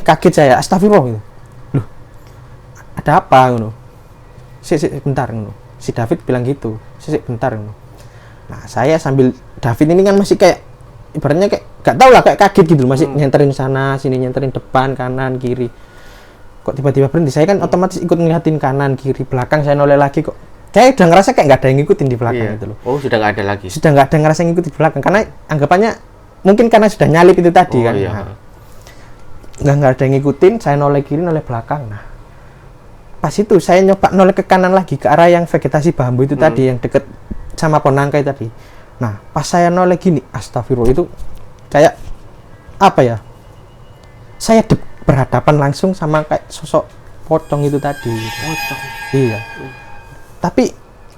Kaget saya, astagfirullah gitu. Loh, ada apa gitu? Bentar gitu. Si David bilang gitu, bentar gitu. Nah, saya sambil David ini kan masih kayak ibaratnya kayak gak tau lah, kayak kaget gitu, masih nyenterin sana sini, nyenterin depan kanan kiri. Kok tiba-tiba berhenti? Saya kan otomatis ikut ngeliatin kanan kiri belakang, saya noleh lagi kok Saya udah ngerasa kayak nggak ada yang ngikutin di belakang Iya. gitu loh. Oh, sudah nggak ada lagi. Sudah nggak ada yang ngerasa ngikutin di belakang karena anggapannya mungkin karena sudah nyalip itu tadi Oh, kan. iya. Nah, nggak ada yang ngikutin, saya noleh kiri noleh belakang. Nah, pas itu saya nyoba noleh ke kanan lagi ke arah yang vegetasi bambu itu tadi yang deket sama pohon nangka tadi. Nah, pas saya noleh gini, astagfirullah, itu kayak apa ya? Saya berhadapan langsung sama kayak sosok pocong itu tadi. Pocong. Iya. Tapi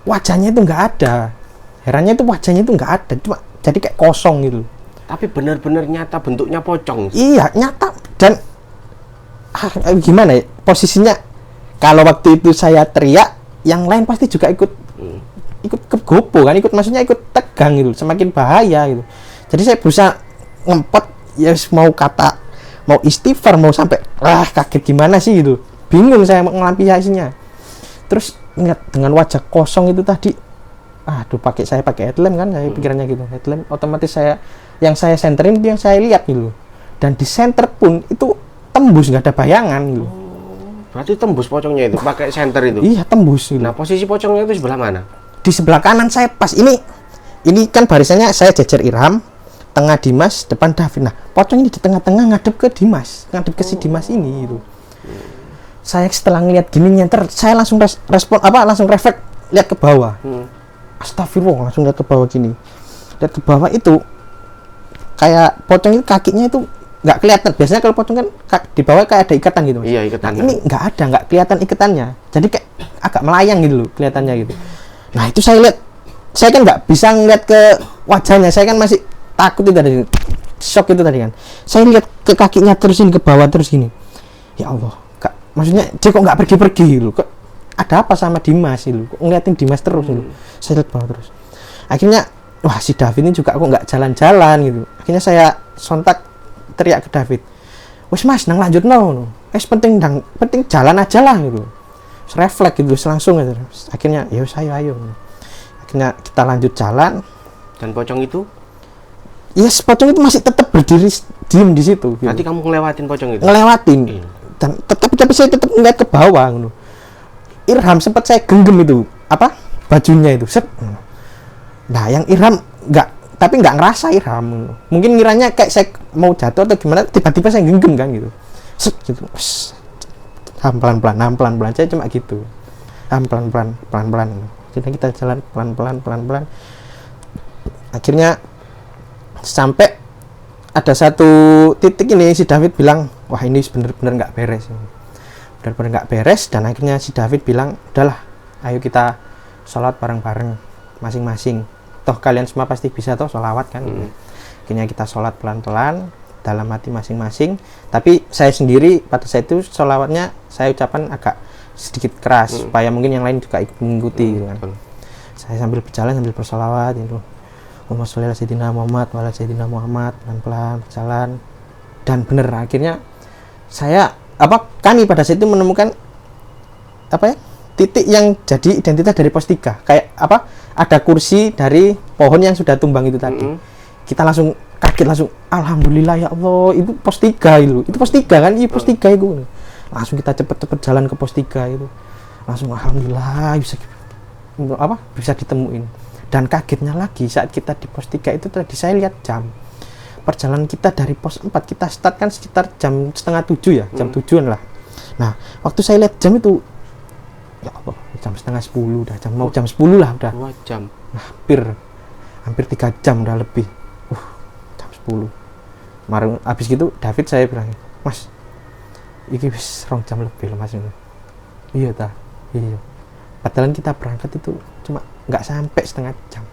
wajahnya itu nggak ada. Herannya itu wajahnya itu nggak ada, cuma jadi kayak kosong gitu. Tapi benar-benar nyata bentuknya pocong. Iya, nyata dan gimana ya? Posisinya kalau waktu itu saya teriak, yang lain pasti juga ikut kegopo kan, maksudnya ikut tegang gitu, semakin bahaya gitu. Jadi saya berusaha ngempet ya mau istighfar, mau sampai kaget gimana sih gitu. Bingung saya ngelampiasinya. Terus ingat dengan wajah kosong itu tadi, saya pakai headlamp kan, saya pikirannya gitu. Headlamp otomatis yang saya senterin itu yang saya lihat gitu. Dan di center pun itu tembus, nggak ada bayangan gitu. Berarti tembus pocongnya itu pakai senter itu. Iya, tembus gitu. Nah, posisi pocongnya itu sebelah mana? Di sebelah kanan saya pas ini kan barisannya saya jejer Irham, tengah Dimas, depan David. Nah, pocong ini di tengah-tengah ngadep ke Dimas, ngadep ke si Dimas ini gitu. Saya setelah ngeliat gini nyenter, saya langsung langsung refleks lihat ke bawah. Astagfirullah, langsung lihat ke bawah gini. Lihat ke bawah itu kayak pocong itu kakinya itu nggak kelihatan. Biasanya kalau pocong kan di bawah kayak ada ikatan gitu. Iya, ikatan. Nah, ini nggak kelihatan ikatannya. Jadi kayak agak melayang gitu loh kelihatannya gitu. Nah, itu saya lihat, saya kan nggak bisa ngeliat ke wajahnya. Saya kan masih takut itu tadi, shock itu tadi kan. Saya lihat ke kakinya terus ini, ke bawah terus gini. Ya Allah, maksudnya dia kok nggak pergi-pergi gitu. Kok ada apa sama Dimas gitu? Kok ngeliatin Dimas terus gitu. Saya lihat bawah terus. Akhirnya, wah si David ini juga kok nggak jalan-jalan gitu. Akhirnya saya sontak teriak ke David, wes mas, nang lanjut no. Penting jalan aja lah gitu. Refleks gitu, langsung aja. Akhirnya, ya ayo. Akhirnya kita lanjut jalan. Dan pocong itu? Yes, pocong itu masih tetap berdiri diem di situ. Gitu. Nanti kamu ngelewatin pocong itu? Ngelewatin. Dan tapi saya tetap ngeliat ke bawah gitu. Irham sempat saya genggam itu bajunya itu set. Nah yang Irham nggak ngerasa Irham, mungkin ngiranya kayak saya mau jatuh atau gimana, tiba-tiba saya genggam kan gitu set gitu. Pelan-pelan saya cuma gitu, pelan-pelan jadi kita jalan pelan-pelan. Akhirnya sampai ada satu titik ini si David bilang, wah ini bener-bener nggak beres, dan akhirnya si David bilang, udahlah ayo kita sholat bareng-bareng masing-masing, toh kalian semua pasti bisa toh sholawat kan. Akhirnya kita sholat pelan-pelan dalam hati masing-masing, tapi saya sendiri pada saat itu sholawatnya saya ucapan agak sedikit keras supaya mungkin yang lain juga ikut mengikuti gitu kan. Saya sambil berjalan sambil bersolawat itu, Allahumma sholli ala sayyidina Muhammad wa ala sayyidina Muhammad, pelan-pelan berjalan. Dan bener akhirnya kami pada saat itu menemukan titik yang jadi identitas dari pos 3. Kayak ada kursi dari pohon yang sudah tumbang itu tadi. Kita langsung kaget, langsung alhamdulillah ya Allah, itu pos 3 itu pos 3 kan, iya pos 3 itu. Langsung kita cepet-cepet jalan ke pos 3 itu. Langsung alhamdulillah bisa ditemuin. Dan kagetnya lagi saat kita di pos 3 itu tadi saya lihat jam. Perjalanan kita dari pos 4 kita start kan sekitar jam 6:30 ya, jam 7-an lah. Nah, waktu saya lihat jam itu ya Allah, jam 9:30 udah, jam 10 lah udah. 2 jam. Hampir 3 jam udah lebih. Jam 10. Kemarin habis gitu David saya bilang, "Mas, iki wis 2 jam lebih loh Mas ini." Iya. Padahal kita berangkat itu cuma nggak sampai setengah jam.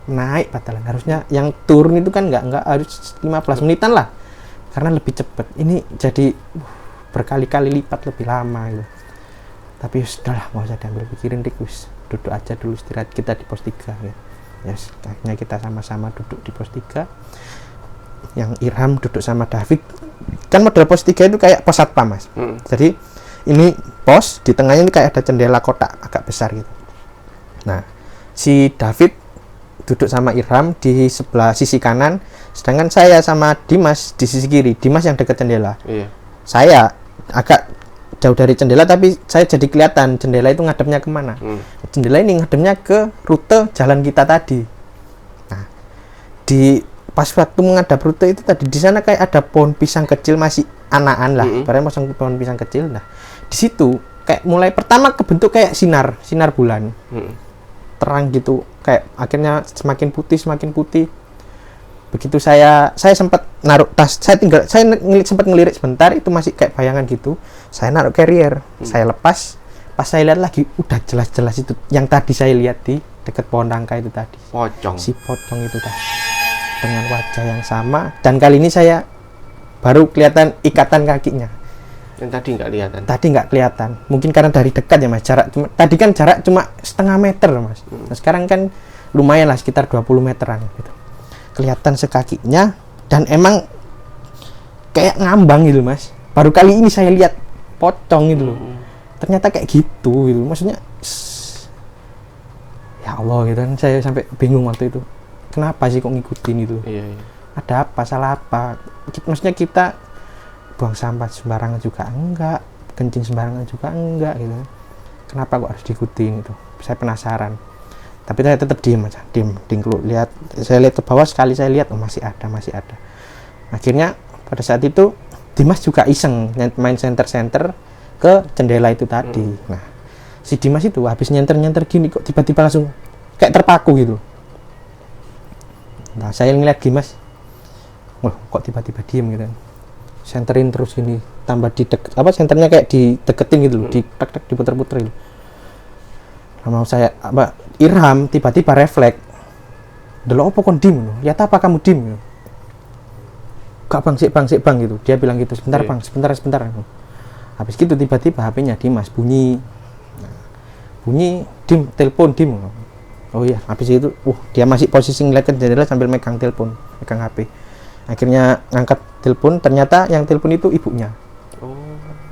Naik padahal harusnya yang turun itu kan nggak harus 15 menitan lah, karena lebih cepat. Ini jadi berkali-kali lipat lebih lama gitu. Tapi sudahlah, nggak usah diambil pikirin, wis duduk aja dulu istirahat kita di pos 3 ya. Akhirnya kita sama-sama duduk di pos 3. Yang Irham duduk sama David. Kan model pos 3 itu kayak pos satpam Mas. Jadi ini pos, di tengahnya ini kayak ada jendela kotak agak besar gitu. Nah, si David duduk sama Irham di sebelah sisi kanan, sedangkan saya sama Dimas di sisi kiri. Dimas yang dekat jendela. Iya. Saya agak jauh dari jendela, tapi saya jadi kelihatan jendela itu ngadepnya kemana. Jendela ini ngadepnya ke rute jalan kita tadi. Nah, di pas waktu menghadap rute itu tadi, di sana kayak ada pohon pisang kecil, masih anakan lah, padahal masang pohon pisang kecil. Nah, di situ kayak mulai pertama kebentuk kayak sinar bulan, terang gitu, kayak akhirnya semakin putih. Begitu saya sempat naruh tas, saya sempat ngelirik sebentar, itu masih kayak bayangan gitu. Saya naruh carrier, saya lepas, pas saya lihat lagi udah jelas-jelas itu yang tadi saya lihat di dekat pohon nangka itu tadi. Si pocong itu tadi dengan wajah yang sama, dan kali ini saya baru kelihatan ikatan kakinya. Yang tadi nggak kelihatan. Tadi nggak kelihatan, mungkin karena dari dekat ya mas, tadi kan jarak cuma setengah meter mas. Nah, sekarang kan lumayan lah, sekitar 20 meteran gitu. Kelihatan sekakinya, dan emang kayak ngambang gitu mas. Baru kali ini saya lihat pocong gitu loh. Ternyata kayak gitu maksudnya. Ya Allah gitu kan, saya sampai bingung waktu itu. Kenapa sih kok ngikutin itu? Iya. Ada apa, salah apa? Maksudnya kita buang sampah sembarangan juga enggak, kencing sembarangan juga enggak gitu. Kenapa kok harus diikutin itu? Saya penasaran. Tapi saya tetap diam aja, diam lihat. Saya lihat ke bawah, sekali saya lihat, oh masih ada. Akhirnya pada saat itu Dimas juga iseng main senter ke jendela itu tadi. Nah, si Dimas itu habis nyenter gini kok tiba-tiba langsung kayak terpaku gitu. Nah, saya ngeliat Dimas, wah kok tiba-tiba diem gitu. Senterin terus gini, tambah senternya kayak dideketin gitu loh, diputer-puter gitu. Mau saya irham, tiba-tiba refleks. Delok apa kon dim ngono? Ya apa kamu dim ngono? Gak bang gitu. Dia bilang gitu, sebentar bang, sebentar. Habis gitu tiba-tiba HP-nya Dimas bunyi. Bunyi, dim, telepon dim ngono. Oh iya, habis itu dia masih posisi ngeliat ke jendela sambil megang telepon, megang HP. Akhirnya ngangkat telepon, ternyata yang telepon itu ibunya.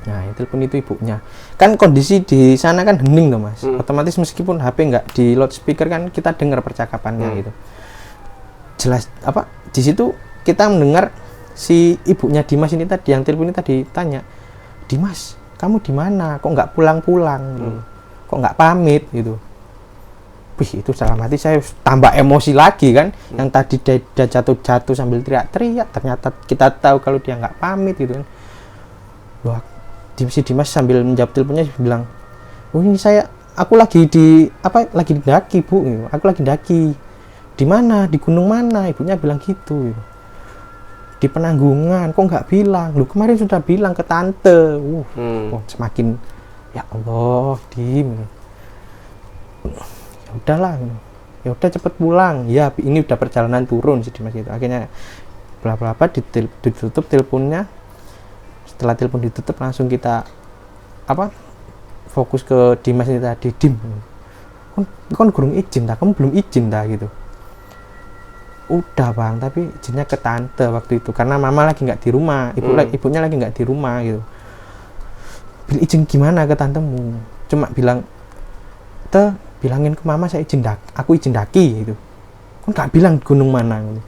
Nah, yang telepon itu ibunya. Kan kondisi di sana kan hening tuh mas. Otomatis meskipun HP nggak di loudspeaker kan kita dengar percakapannya gitu. Jelas di situ kita mendengar si ibunya Dimas ini tadi, yang telepon ini tadi tanya, Dimas, kamu di mana? Kok nggak pulang-pulang? Gitu. Kok nggak pamit gitu? Wih, itu dalam hati saya tambah emosi lagi kan. Yang tadi dia jatuh sambil teriak-teriak, ternyata kita tahu kalau dia nggak pamit gitu kan. Wah, si Dimas sambil menjawab teleponnya bilang, oh ini aku lagi lagi daki bu, aku lagi daki. Di mana? Di gunung mana? Ibunya bilang gitu. Di Penanggungan, kok nggak bilang? Lu kemarin sudah bilang ke tante. Semakin ya Allah, ya udahlah, ya udah cepet pulang. Ya ini udah perjalanan turun si Dimas gitu. Akhirnya ditutup teleponnya. Setelah telepon ditutup langsung kita fokus ke Dimas ini tadi. Dim, kon gurung izin dah, kamu belum izin dah gitu. Udah bang, tapi izinnya ke tante waktu itu karena mama lagi nggak di rumah, ibunya lagi nggak di rumah gitu. Izin gimana ke tantemu? Cuma bilangin ke mama saya aku izin daki gitu. Kon nggak bilang gunung mana gitu.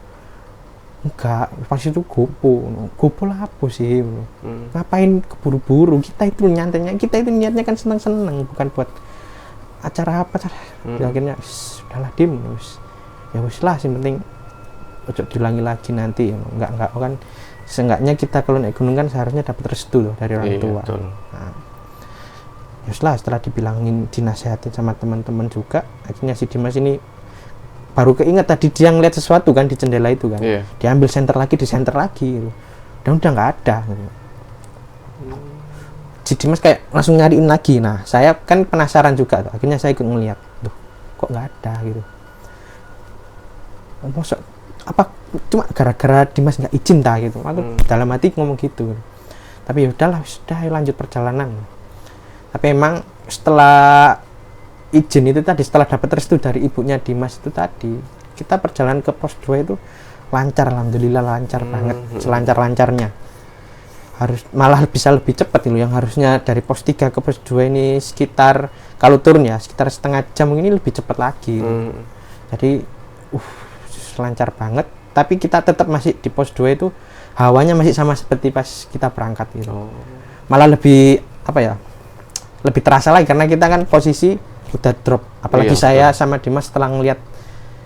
Enggak, pas itu gopo lah apa sih? Ngapain keburu-buru? Kita itu niatnya kan seneng-seneng, bukan buat acara apa. Ya, akhirnya udahlah dim, ya wis lah, yang penting ojo diulangi lagi nanti. Enggak kan, seenggaknya kita kalau naik gunung kan seharusnya dapat restu loh dari orang tua. Nah, ya wis lah, setelah dibilangin, dinasehatin sama teman-teman juga, akhirnya si Dimas ini baru keinget tadi dia ngeliat sesuatu kan di jendela itu kan. Dia ambil senter lagi gitu. Dan udah nggak ada gitu. Si Dimas kayak langsung nyariin lagi. Nah, saya kan penasaran juga tuh. Akhirnya saya ikut ngeliat, kok nggak ada gitu. Maksud cuma gara-gara Dimas nggak izin dah gitu. Aku dalam hati ngomong gitu. Tapi ya udahlah, sudah lanjut perjalanan. Tapi emang setelah izin itu tadi, setelah dapat restu dari ibunya Dimas itu tadi, kita perjalanan ke pos 2 itu lancar, alhamdulillah lancar banget, selancar-lancarnya. Malah bisa lebih cepat itu, yang harusnya dari pos 3 ke pos 2 ini sekitar, kalau turun ya sekitar setengah jam, ini lebih cepat lagi. Jadi lancar banget, tapi kita tetap masih di pos 2 itu hawanya masih sama seperti pas kita berangkat gitu. Malah lebih apa ya, lebih terasa lagi karena kita kan posisi udah drop, apalagi saya sama Dimas setelah ngelihat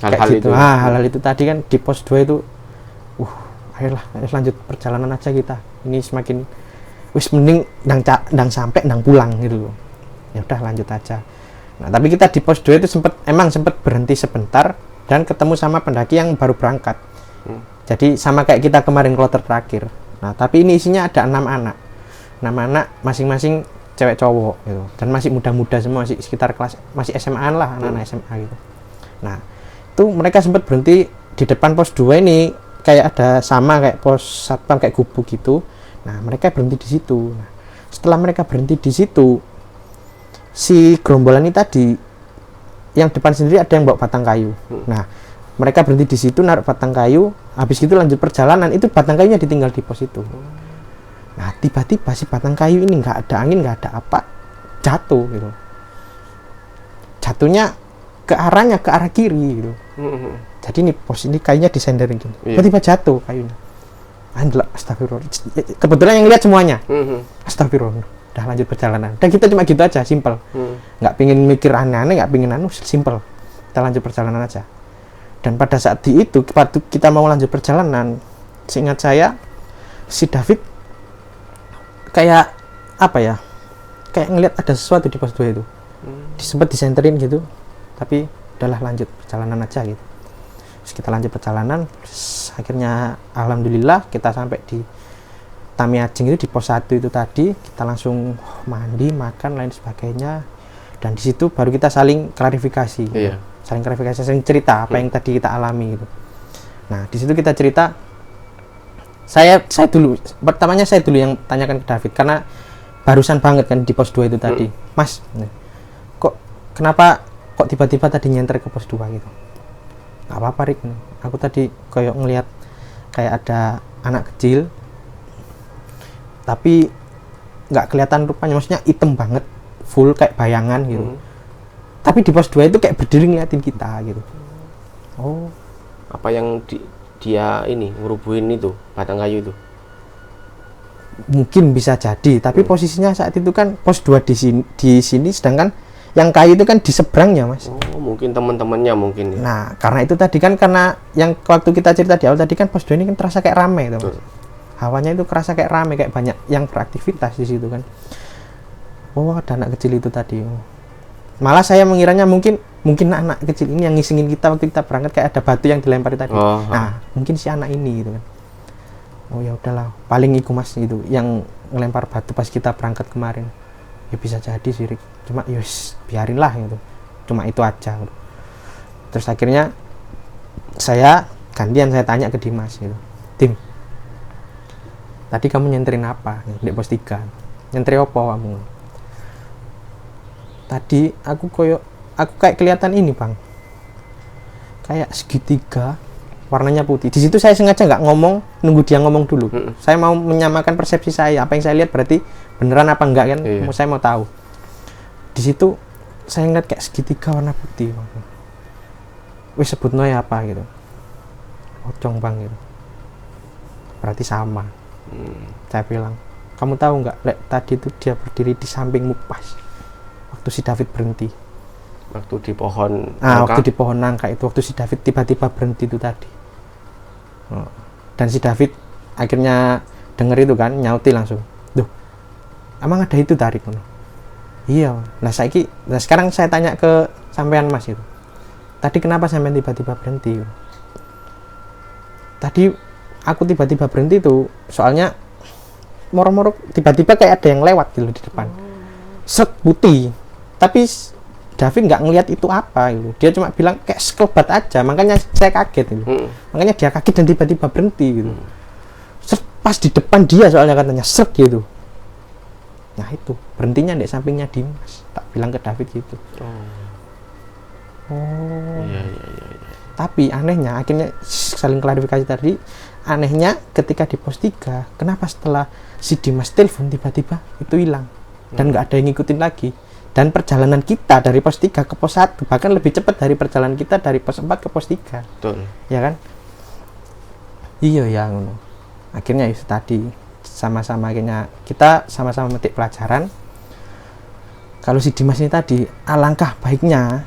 hal-hal kayak gitu. itu. Hal-hal itu tadi kan di pos 2 itu ayolah lanjut perjalanan aja kita, ini semakin wis mending ndang sampai ndang pulang gitu loh. Ya udah lanjut aja. Nah tapi kita di pos 2 itu sempat berhenti sebentar dan ketemu sama pendaki yang baru berangkat. Jadi sama kayak kita kemarin kloter terakhir. Nah tapi ini isinya ada 6 anak masing-masing cewek cowok gitu, dan masih muda-muda semua, masih sekitar kelas masih SMA-an lah, anak-anak SMA gitu. Nah itu mereka sempat berhenti di depan pos 2 ini, kayak ada sama kayak pos satpam kayak gubuk gitu. Nah mereka berhenti di situ. Nah, setelah mereka berhenti di situ, si gerombolan ini tadi yang depan sendiri ada yang bawa batang kayu. Nah mereka berhenti di situ naruh batang kayu, habis itu lanjut perjalanan, itu batang kayunya ditinggal di pos itu. Nah tiba-tiba si batang kayu ini nggak ada angin, nggak ada apa, jatuh gitu. Jatuhnya ke arah kiri gitu. Jadi ini pos ini kayunya disenderin gitu. Tiba-tiba jatuh kayunya. Astagfirullah. Kebetulan yang lihat semuanya. Astagfirullah. Udah lanjut perjalanan. Dan kita cuma gitu aja, simple. Nggak pingin mikir aneh-aneh, nggak pingin simple. Kita lanjut perjalanan aja. Dan pada saat itu kita mau lanjut perjalanan, seingat saya si David kayak apa ya, kayak ngelihat ada sesuatu di pos 2 itu. Sempat disenterin gitu, tapi udahlah lanjut perjalanan aja gitu. Terus kita lanjut perjalanan, akhirnya alhamdulillah kita sampai di Tamiajing itu, di pos 1 itu tadi. Kita langsung mandi, makan, lain sebagainya, dan di situ baru kita saling klarifikasi. Saling klarifikasi, saling cerita apa yang tadi kita alami gitu. Nah di situ kita cerita, saya pertamanya saya dulu yang tanyakan ke David, karena barusan banget kan di pos 2 itu tadi. Mas, kenapa tiba-tiba tadi nyenter ke pos 2 gitu? Nggak apa-apa Rik, aku tadi kayak ngelihat kayak ada anak kecil tapi nggak kelihatan rupanya, maksudnya hitam banget, full kayak bayangan gitu. Tapi di pos 2 itu kayak berdiri ngeliatin kita gitu. Oh, apa yang dia ini ngerubuhin itu batang kayu itu? Mungkin bisa jadi, tapi posisinya saat itu kan pos 2 di sini, sedangkan yang kayu itu kan di seberangnya, Mas. Oh, mungkin teman-temannya mungkin ya. Nah, karena itu tadi kan, karena yang waktu kita cerita di awal tadi kan pos 2 ini kan terasa kayak rame itu, Mas. Hawanya itu kerasa kayak rame, kayak banyak yang beraktivitas di situ kan. Oh, ada anak kecil itu tadi. Malah saya mengiranya mungkin anak kecil ini yang ngisingin kita waktu kita berangkat, kayak ada batu yang dilempari tadi. Nah, mungkin si anak ini gitu kan. Oh ya udahlah, paling iku Mas gitu yang ngelempar batu pas kita berangkat kemarin. Ya bisa jadi sih, Rik. Cuma yus biarin lah gitu. Cuma itu aja gitu. Terus akhirnya saya tanya ke Dimas gitu. Dim, tadi kamu nyenterin apa di pos 3? Nyenterin apa kamu? Tadi aku kayak kelihatan ini Bang, kayak segitiga warnanya putih. Di situ saya sengaja nggak ngomong, nunggu dia ngomong dulu. Saya mau menyamakan persepsi saya, apa yang saya lihat berarti beneran apa enggak kan. Saya mau tahu. Di situ saya ngeliat kayak segitiga warna putih Bang. Wis sebutno ya apa gitu, pocong Bang gitu. Berarti sama. Saya bilang, kamu tahu nggak, tadi itu dia berdiri di sampingmu pas waktu si David berhenti. Waktu di pohon waktu di pohon nangka itu, waktu si David tiba-tiba berhenti itu tadi. Dan si David akhirnya denger itu kan, nyauti langsung, duh, emang ada itu tarik? Iya. Nah sekarang saya tanya ke sampean Mas itu, tadi kenapa sampean tiba-tiba berhenti? Tadi aku tiba-tiba berhenti tuh, soalnya moro-moro tiba-tiba kayak ada yang lewat gitu di depan. Set putih, tapi David nggak ngelihat itu apa gitu. Dia cuma bilang kayak sekelebat aja, makanya saya kaget gitu. Makanya dia kaget dan tiba-tiba berhenti gitu. Set, pas di depan dia soalnya katanya, set gitu. Nah itu berhentinya di sampingnya Dimas. Tak bilang ke David gitu. Iya. Tapi anehnya akhirnya saling klarifikasi tadi. Anehnya ketika di pos 3, kenapa setelah si Dimas telepon tiba-tiba itu hilang dan nggak ada yang ngikutin lagi. Dan perjalanan kita dari pos 3 ke pos 1 bahkan lebih cepat dari perjalanan kita dari pos 4 ke pos 3. Betul. Ya kan? Iya ya ngono. Akhirnya itu tadi sama-sama, akhirnya kita sama-sama metik pelajaran kalau si Dimas ini tadi, alangkah baiknya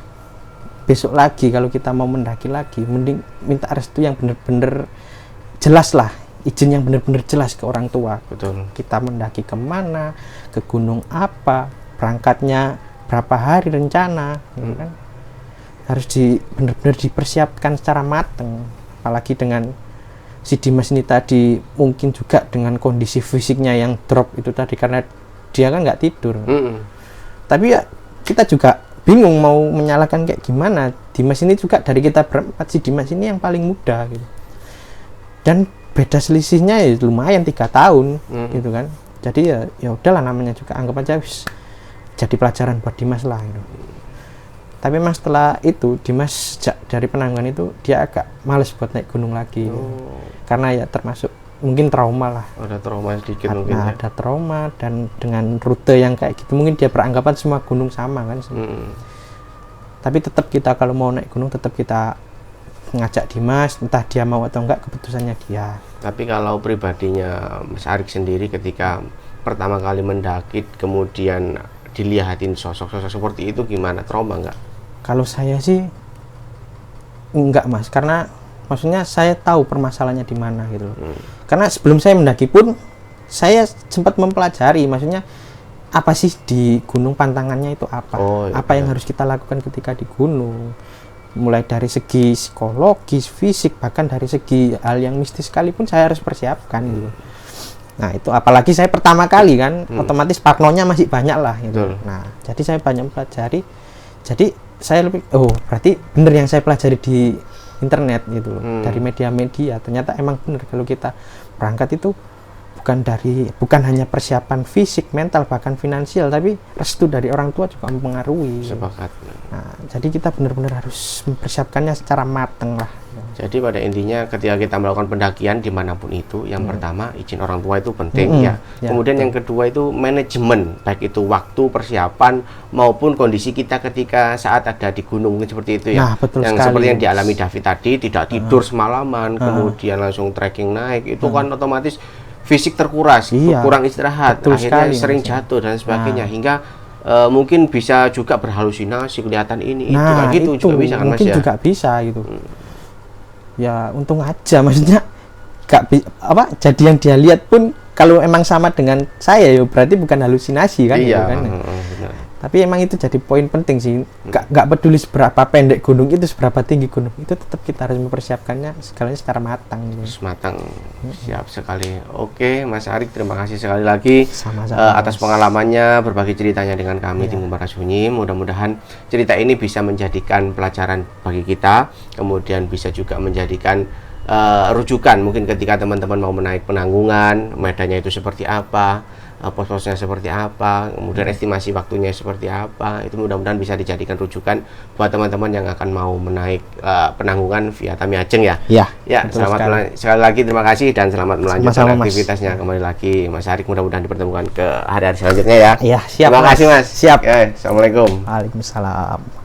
besok lagi kalau kita mau mendaki lagi, mending minta restu yang bener-bener jelas lah, izin yang bener-bener jelas ke orang tua. Betul. Kita mendaki kemana, ke gunung apa, berangkatnya berapa hari rencana, gitu kan. Harus bener-bener dipersiapkan secara mateng. Apalagi dengan si Dimas ini tadi mungkin juga dengan kondisi fisiknya yang drop itu tadi karena dia kan nggak tidur. Tapi ya kita juga bingung mau menyalahkan kayak gimana. Dimas ini juga dari kita berempat, si Dimas ini yang paling muda gitu. Dan beda selisihnya ya lumayan 3 tahun gitu kan. Jadi ya udahlah, namanya juga anggap aja jadi pelajaran buat Dimas lah gitu. Tapi memang setelah itu Dimas dari Penanggungan itu dia agak males buat naik gunung lagi gitu. Karena ya termasuk mungkin trauma lah. Ada trauma sedikit Karena mungkin ya. ada trauma dan dengan rute yang kayak gitu mungkin dia beranggapan semua gunung sama kan. Tapi tetap kita kalau mau naik gunung tetap kita ngajak Dimas, entah dia mau atau enggak keputusannya dia. Tapi kalau pribadinya Mas Arik sendiri ketika pertama kali mendaki kemudian dilihatin sosok-sosok seperti itu gimana, trauma enggak? Kalau saya sih enggak Mas, karena maksudnya saya tahu permasalahannya di mana gitu. Karena sebelum saya mendaki pun saya sempat mempelajari, maksudnya apa sih di gunung, pantangannya itu apa? Apa yang harus kita lakukan ketika di gunung? Mulai dari segi psikologis, fisik, bahkan dari segi hal yang mistis sekalipun saya harus persiapkan gitu. Nah itu apalagi saya pertama kali kan, otomatis parnonya masih banyak lah gitu. Nah jadi saya banyak pelajari, jadi saya lebih berarti bener yang saya pelajari di internet gitu loh, dari media-media. Ternyata emang bener kalau kita berangkat itu bukan hanya persiapan fisik, mental, bahkan finansial, tapi restu dari orang tua juga mempengaruhi. Sepakat. Nah, jadi kita benar-benar harus mempersiapkannya secara matang lah. Jadi pada intinya ketika kita melakukan pendakian dimanapun itu, yang pertama izin orang tua itu penting ya. Kemudian yang kedua itu manajemen, baik itu waktu, persiapan maupun kondisi kita ketika saat ada di gunung seperti itu ya. Nah, betul yang sekali. Seperti yang dialami David tadi, tidak tidur semalaman, kemudian langsung trekking naik, itu kan otomatis fisik terkuras, kurang istirahat, akhirnya sering jatuh dan sebagainya, hingga mungkin bisa juga berhalusinasi, kelihatan ini itu kayak gitu juga bisa kan Mas ya? Mungkin juga bisa gitu. Ya untung aja, maksudnya jadi yang dia lihat pun kalau emang sama dengan saya ya berarti bukan halusinasi kan, iya, gitu kan. Benar. Tapi emang itu jadi poin penting sih. Nggak peduli seberapa pendek gunung itu, seberapa tinggi gunung itu, tetap kita harus mempersiapkannya segalanya secara matang gitu. Matang. Siap sekali. Oke Mas Arik, terima kasih sekali lagi sama-sama, atas pengalamannya, berbagi ceritanya dengan kami di Mumbara Sunyi. Mudah-mudahan cerita ini bisa menjadikan pelajaran bagi kita, kemudian bisa juga menjadikan rujukan mungkin ketika teman-teman mau menaik Penanggungan, medannya itu seperti apa, pos-posnya seperti apa, kemudian estimasi waktunya seperti apa. Itu mudah-mudahan bisa dijadikan rujukan buat teman-teman yang akan mau menaik Penanggungan via Tamiajeng ya. Ya, selamat sekali lagi, terima kasih dan selamat melanjutkan aktivitasnya. Kembali lagi Mas Arik, mudah-mudahan dipertemukan ke hari-hari selanjutnya ya. Iya, siap. Terima kasih Mas. Siap. Assalamualaikum. Waalaikumsalam.